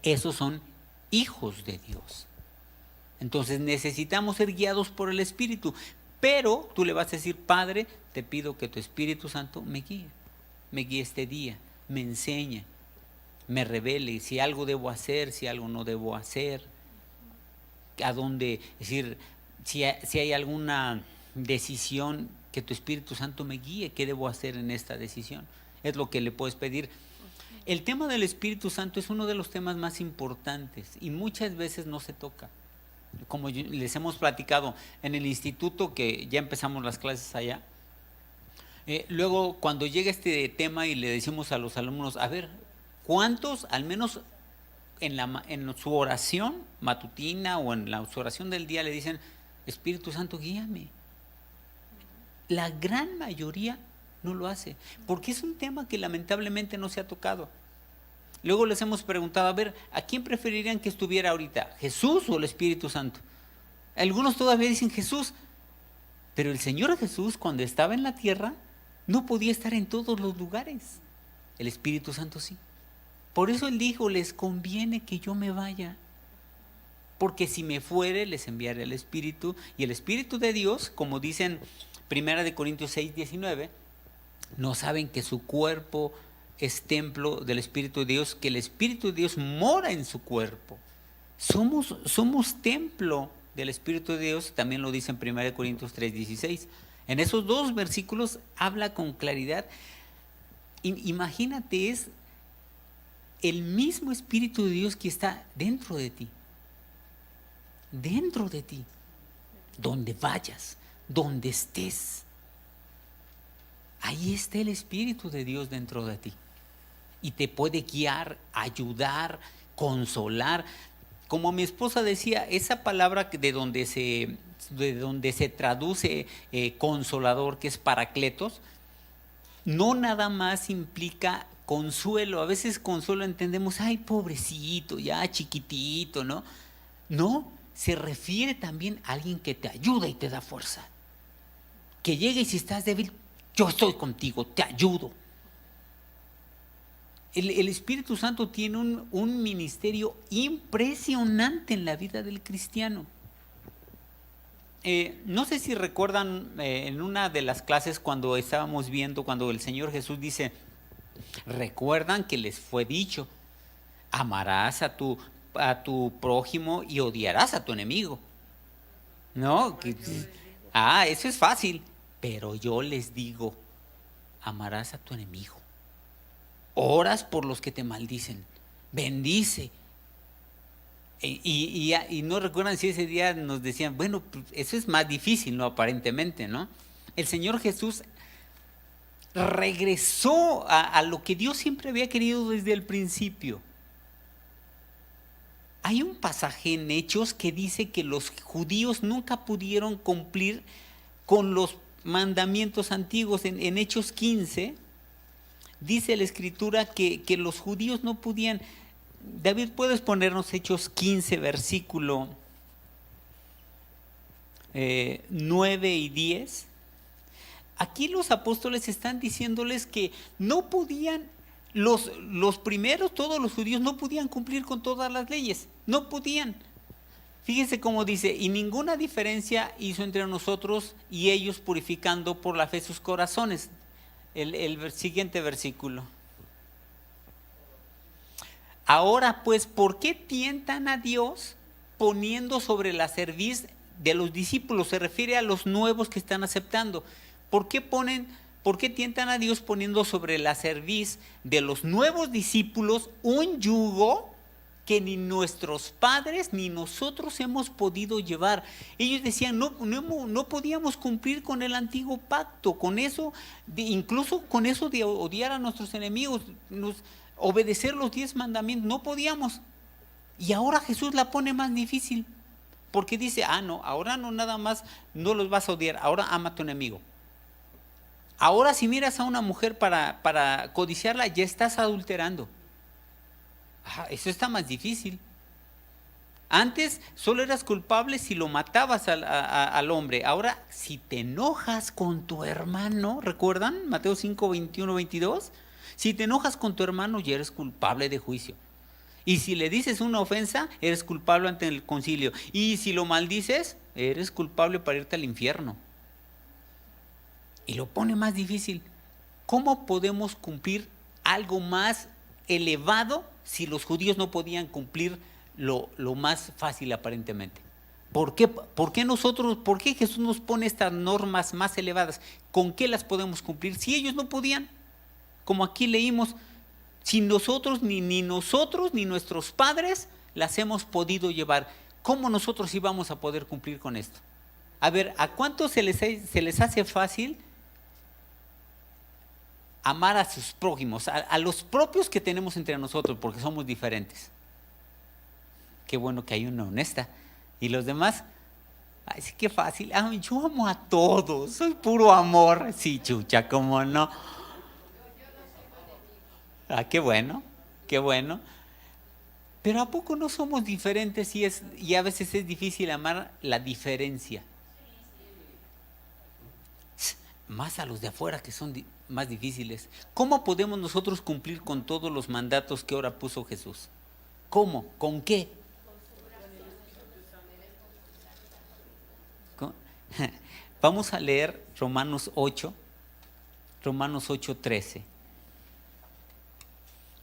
esos son hijos de Dios. Entonces necesitamos ser guiados por el Espíritu, pero tú le vas a decir: Padre, te pido que tu Espíritu Santo me guíe este día, me enseñe, me revele si algo debo hacer, si algo no debo hacer, a dónde, es decir, si hay alguna decisión, que tu Espíritu Santo me guíe, qué debo hacer en esta decisión. Es lo que le puedes pedir. El tema del Espíritu Santo es uno de los temas más importantes y muchas veces no se toca. Como les hemos platicado en el instituto, que ya empezamos las clases allá, luego cuando llega este tema y le decimos a los alumnos: a ver, ¿cuántos, al menos en su oración matutina o en su oración del día, le dicen: Espíritu Santo, guíame? La gran mayoría no lo hace, porque es un tema que lamentablemente no se ha tocado. Luego les hemos preguntado: a ver, ¿a quién preferirían que estuviera ahorita? ¿Jesús o el Espíritu Santo? Algunos todavía dicen Jesús, pero el Señor Jesús, cuando estaba en la tierra, no podía estar en todos los lugares. El Espíritu Santo sí. Por eso Él dijo: les conviene que yo me vaya, porque si me fuere, les enviaré el Espíritu, y el Espíritu de Dios, como dicen 1 Corintios 6, 19, no saben que su cuerpo es templo del Espíritu de Dios, que el Espíritu de Dios mora en su cuerpo. Somos templo del Espíritu de Dios, también lo dice en 1 Corintios 3, 16. En esos dos versículos habla con claridad. Imagínate, es el mismo Espíritu de Dios que está dentro de ti. Dentro de ti. Donde vayas, donde estés, ahí está el Espíritu de Dios dentro de ti. Y te puede guiar, ayudar, consolar. Como mi esposa decía, esa palabra de donde se traduce consolador, que es paracletos, no nada más implica consuelo. A veces consuelo entendemos: ay, pobrecito, ya chiquitito, ¿no? No, se refiere también a alguien que te ayuda y te da fuerza. Que llegue y si estás débil, yo estoy contigo, te ayudo. El Espíritu Santo tiene un ministerio impresionante en la vida del cristiano. No sé si recuerdan en una de las clases cuando estábamos viendo, cuando el Señor Jesús dice: recuerdan que les fue dicho: amarás a tu prójimo y odiarás a tu enemigo. ¿No? Eso es fácil. Pero yo les digo: amarás a tu enemigo. Oras por los que te maldicen. Bendice. Y no recuerdan si ese día nos decían: bueno, pues eso es más difícil, ¿no? Aparentemente, ¿no? El Señor Jesús regresó a lo que Dios siempre había querido desde el principio. Hay un pasaje en Hechos que dice que los judíos nunca pudieron cumplir con los mandamientos antiguos. En Hechos 15 dice la Escritura que los judíos no podían. David, ¿puedes ponernos Hechos 15, versículo 9 y 10? Aquí los apóstoles están diciéndoles que no podían, los primeros, todos los judíos no podían cumplir con todas las leyes, no podían. Fíjense cómo dice: y ninguna diferencia hizo entre nosotros y ellos, purificando por la fe sus corazones. El siguiente versículo. Ahora pues, ¿por qué tientan a Dios poniendo sobre la cerviz de los discípulos? Se refiere a los nuevos que están aceptando. ¿Por qué tientan a Dios poniendo sobre la cerviz de los nuevos discípulos un yugo que ni nuestros padres ni nosotros hemos podido llevar. Ellos decían, no podíamos cumplir con el antiguo pacto, con eso, incluso con eso de odiar a nuestros enemigos, obedecer los 10 mandamientos, no podíamos. Y ahora Jesús la pone más difícil, porque dice, no, ahora no nada más no los vas a odiar, ahora ama a tu enemigo. Ahora si miras a una mujer para codiciarla, ya estás adulterando. Eso está más difícil. Antes solo eras culpable si lo matabas al hombre. Ahora, si te enojas con tu hermano, ¿recuerdan? Mateo 5, 21, 22. Si te enojas con tu hermano, ya eres culpable de juicio. Y si le dices una ofensa, eres culpable ante el concilio. Y si lo maldices, eres culpable para irte al infierno. Y lo pone más difícil. ¿Cómo podemos cumplir algo más elevado si los judíos no podían cumplir lo más fácil aparentemente? ¿Por qué Jesús nos pone estas normas más elevadas? ¿Con qué las podemos cumplir si ellos no podían? Como aquí leímos, si nosotros ni nuestros padres las hemos podido llevar, ¿cómo nosotros íbamos a poder cumplir con esto? A ver, ¿a cuántos se les hace fácil amar a sus prójimos, a los propios que tenemos entre nosotros, porque somos diferentes? Qué bueno que hay una honesta. Y los demás, ay, sí, qué fácil. Yo amo a todos, soy puro amor. Sí, chucha, cómo no. Qué bueno, qué bueno. Pero ¿a poco no somos diferentes y a veces es difícil amar la diferencia? Más a los de afuera que son más difíciles. ¿Cómo podemos nosotros cumplir con todos los mandatos que ahora puso Jesús? ¿Cómo? ¿Con qué? Vamos a leer Romanos 8:13.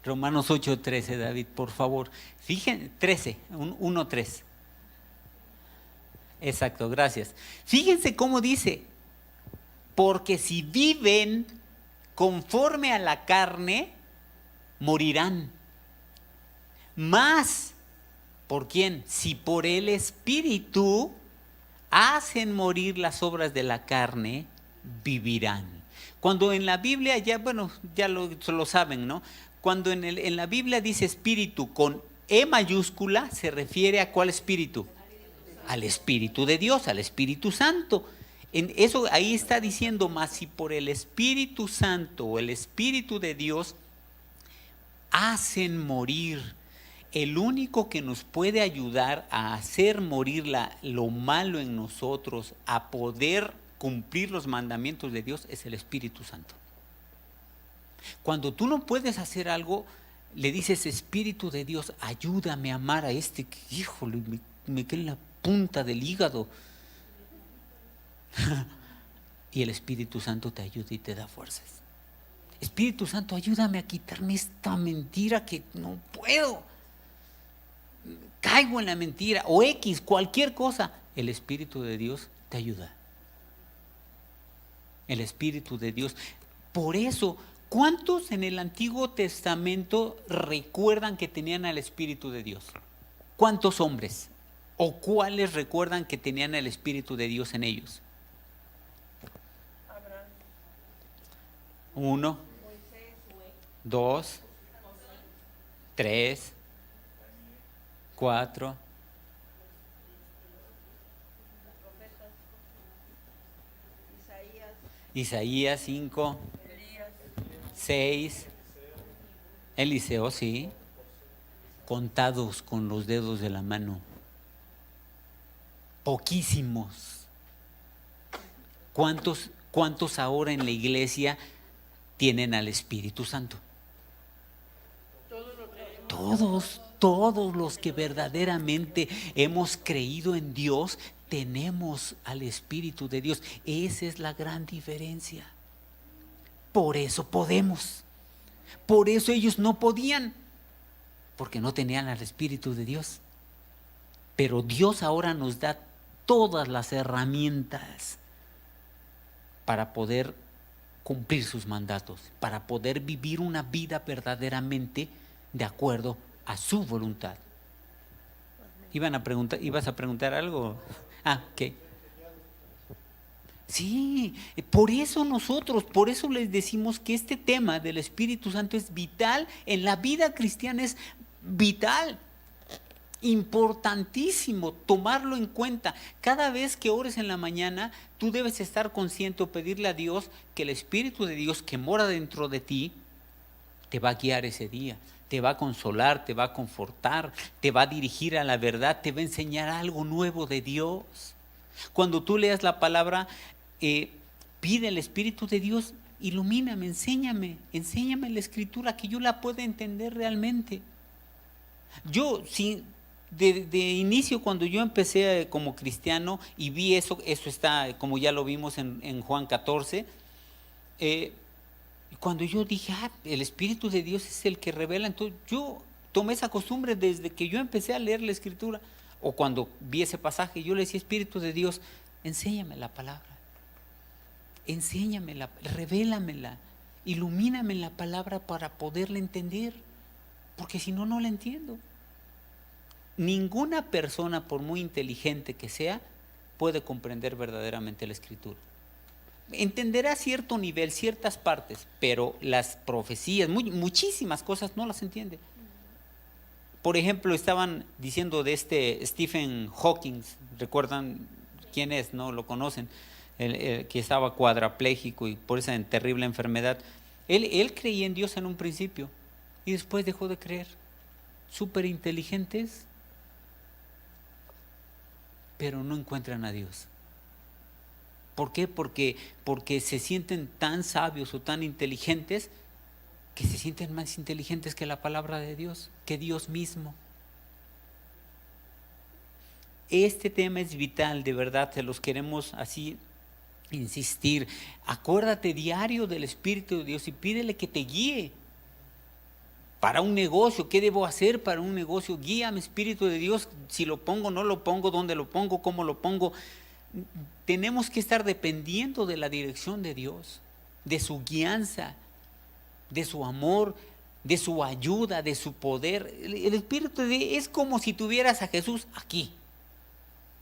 Romanos 8:13, David, por favor. Fíjense, 1:3. Exacto, gracias. Fíjense cómo dice, porque si viven conforme a la carne, morirán. Mas, ¿por quién? Si por el Espíritu hacen morir las obras de la carne, vivirán. Cuando en la Biblia, ya lo saben, ¿no? Cuando en la Biblia dice espíritu con E mayúscula, se refiere a ¿cuál espíritu? Al Espíritu de Dios, al Espíritu Santo. En eso ahí está diciendo, más si por el Espíritu Santo o el Espíritu de Dios hacen morir. El único que nos puede ayudar a hacer morir lo malo en nosotros, a poder cumplir los mandamientos de Dios, es el Espíritu Santo. Cuando tú no puedes hacer algo, le dices, Espíritu de Dios, ayúdame a amar a este que, híjole, me queda en la punta del hígado. Y el Espíritu Santo te ayuda y te da fuerzas. Espíritu Santo, ayúdame a quitarme esta mentira que no puedo. Caigo en la mentira o X, cualquier cosa. El Espíritu de Dios te ayuda. El Espíritu de Dios. Por eso, ¿cuántos en el Antiguo Testamento recuerdan que tenían al Espíritu de Dios? ¿Cuántos hombres? ¿O cuáles recuerdan que tenían el Espíritu de Dios en ellos? 1, 2, 3, 4. Isaías 5, 6. Eliseo, sí. Contados con los dedos de la mano. Poquísimos. ¿Cuántos ahora en la iglesia tienen al Espíritu Santo? Todos los que verdaderamente hemos creído en Dios, tenemos al Espíritu de Dios. Esa es la gran diferencia. Por eso podemos. Por eso ellos no podían, porque no tenían al Espíritu de Dios. Pero Dios ahora nos da todas las herramientas para poder cumplir sus mandatos, para poder vivir una vida verdaderamente de acuerdo a su voluntad. ¿Ibas a preguntar algo? Ah, ok. Sí, por eso les decimos que este tema del Espíritu Santo es vital, en la vida cristiana es vital, importantísimo tomarlo en cuenta. Cada vez que ores en la mañana, tú debes estar consciente o pedirle a Dios que el Espíritu de Dios que mora dentro de ti te va a guiar ese día, te va a consolar, te va a confortar, te va a dirigir a la verdad, te va a enseñar algo nuevo de Dios. Cuando tú leas la palabra, pide al Espíritu de Dios, ilumíname, enséñame la Escritura, que yo la pueda entender realmente. Yo, de inicio, cuando yo empecé como cristiano y vi eso está, como ya lo vimos en Juan 14, cuando yo dije, el Espíritu de Dios es el que revela, entonces yo tomé esa costumbre desde que yo empecé a leer la Escritura, o cuando vi ese pasaje, yo le decía, Espíritu de Dios, enséñame la palabra, enséñamela, revélamela, ilumíname la palabra para poderla entender, porque si no, no la entiendo. Ninguna persona, por muy inteligente que sea, puede comprender verdaderamente la Escritura. Entenderá cierto nivel, ciertas partes, pero las profecías, muchísimas cosas no las entiende. Por ejemplo, estaban diciendo de Stephen Hawking, ¿recuerdan quién es? ¿No? Lo conocen, el que estaba cuadrapléjico y por esa terrible enfermedad. Él creía en Dios en un principio y después dejó de creer. Súper inteligentes, pero no encuentran a Dios. ¿Por qué? Porque se sienten tan sabios o tan inteligentes que se sienten más inteligentes que la palabra de Dios, que Dios mismo. Este tema es vital, de verdad, se los queremos así insistir. Acuérdate diario del Espíritu de Dios y pídele que te guíe para un negocio. ¿Qué debo hacer para un negocio? Guíame, Espíritu de Dios, si lo pongo, no lo pongo, dónde lo pongo, cómo lo pongo. Tenemos que estar dependiendo de la dirección de Dios, de su guianza, de su amor, de su ayuda, de su poder. El Espíritu de Dios es como si tuvieras a Jesús aquí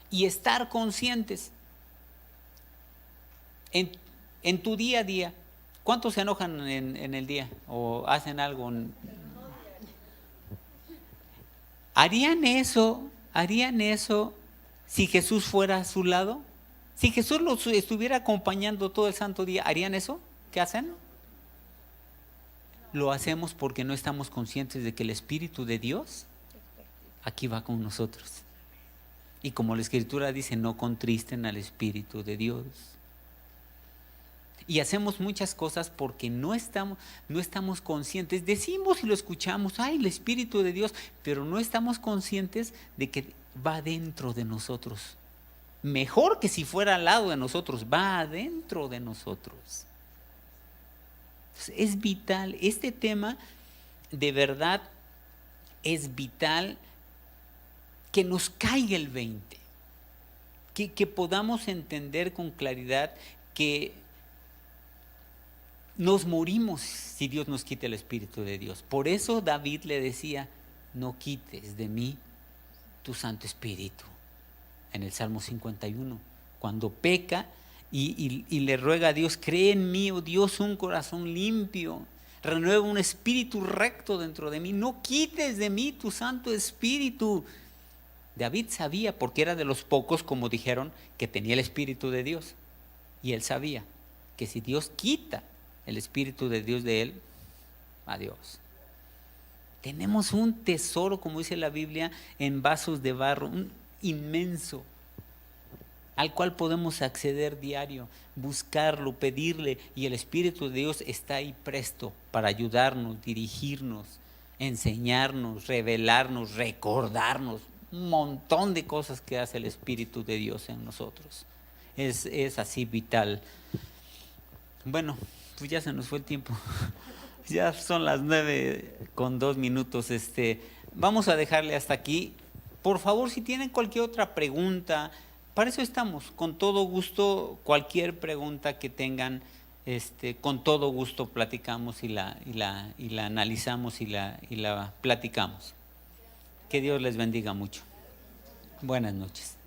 y estar conscientes en tu día a día. ¿Cuántos se enojan en el día o hacen algo? ¿Harían eso si Jesús fuera a su lado? Si Jesús los estuviera acompañando todo el santo día, ¿harían eso? ¿Qué hacen? Lo hacemos porque no estamos conscientes de que el Espíritu de Dios aquí va con nosotros. Y como la Escritura dice, no contristen al Espíritu de Dios. Y hacemos muchas cosas porque no estamos conscientes. Decimos y lo escuchamos, el Espíritu de Dios, pero no estamos conscientes de que va dentro de nosotros. Mejor que si fuera al lado de nosotros, va adentro de nosotros. Entonces, es vital, este tema de verdad es vital que nos caiga el 20, que podamos entender con claridad que nos morimos si Dios nos quita el Espíritu de Dios. Por eso David le decía, no quites de mí tu Santo Espíritu. En el Salmo 51, cuando peca y le ruega a Dios, cree en mí, oh Dios, un corazón limpio, renueva un espíritu recto dentro de mí, no quites de mí tu Santo Espíritu. David sabía, porque era de los pocos, como dijeron, que tenía el Espíritu de Dios, y él sabía que si Dios quita el Espíritu de Dios de él, adiós. Tenemos un tesoro, como dice la Biblia, en vasos de barro, inmenso, al cual podemos acceder diario, buscarlo, pedirle, y el Espíritu de Dios está ahí presto para ayudarnos, dirigirnos, enseñarnos, revelarnos, recordarnos, un montón de cosas que hace el Espíritu de Dios en nosotros. Es así vital. Bueno, pues ya se nos fue el tiempo. Ya son las 9:02. Vamos a dejarle hasta aquí. Por favor, si tienen cualquier otra pregunta, para eso estamos, con todo gusto, cualquier pregunta que tengan, con todo gusto platicamos y la analizamos y la platicamos. Que Dios les bendiga mucho. Buenas noches.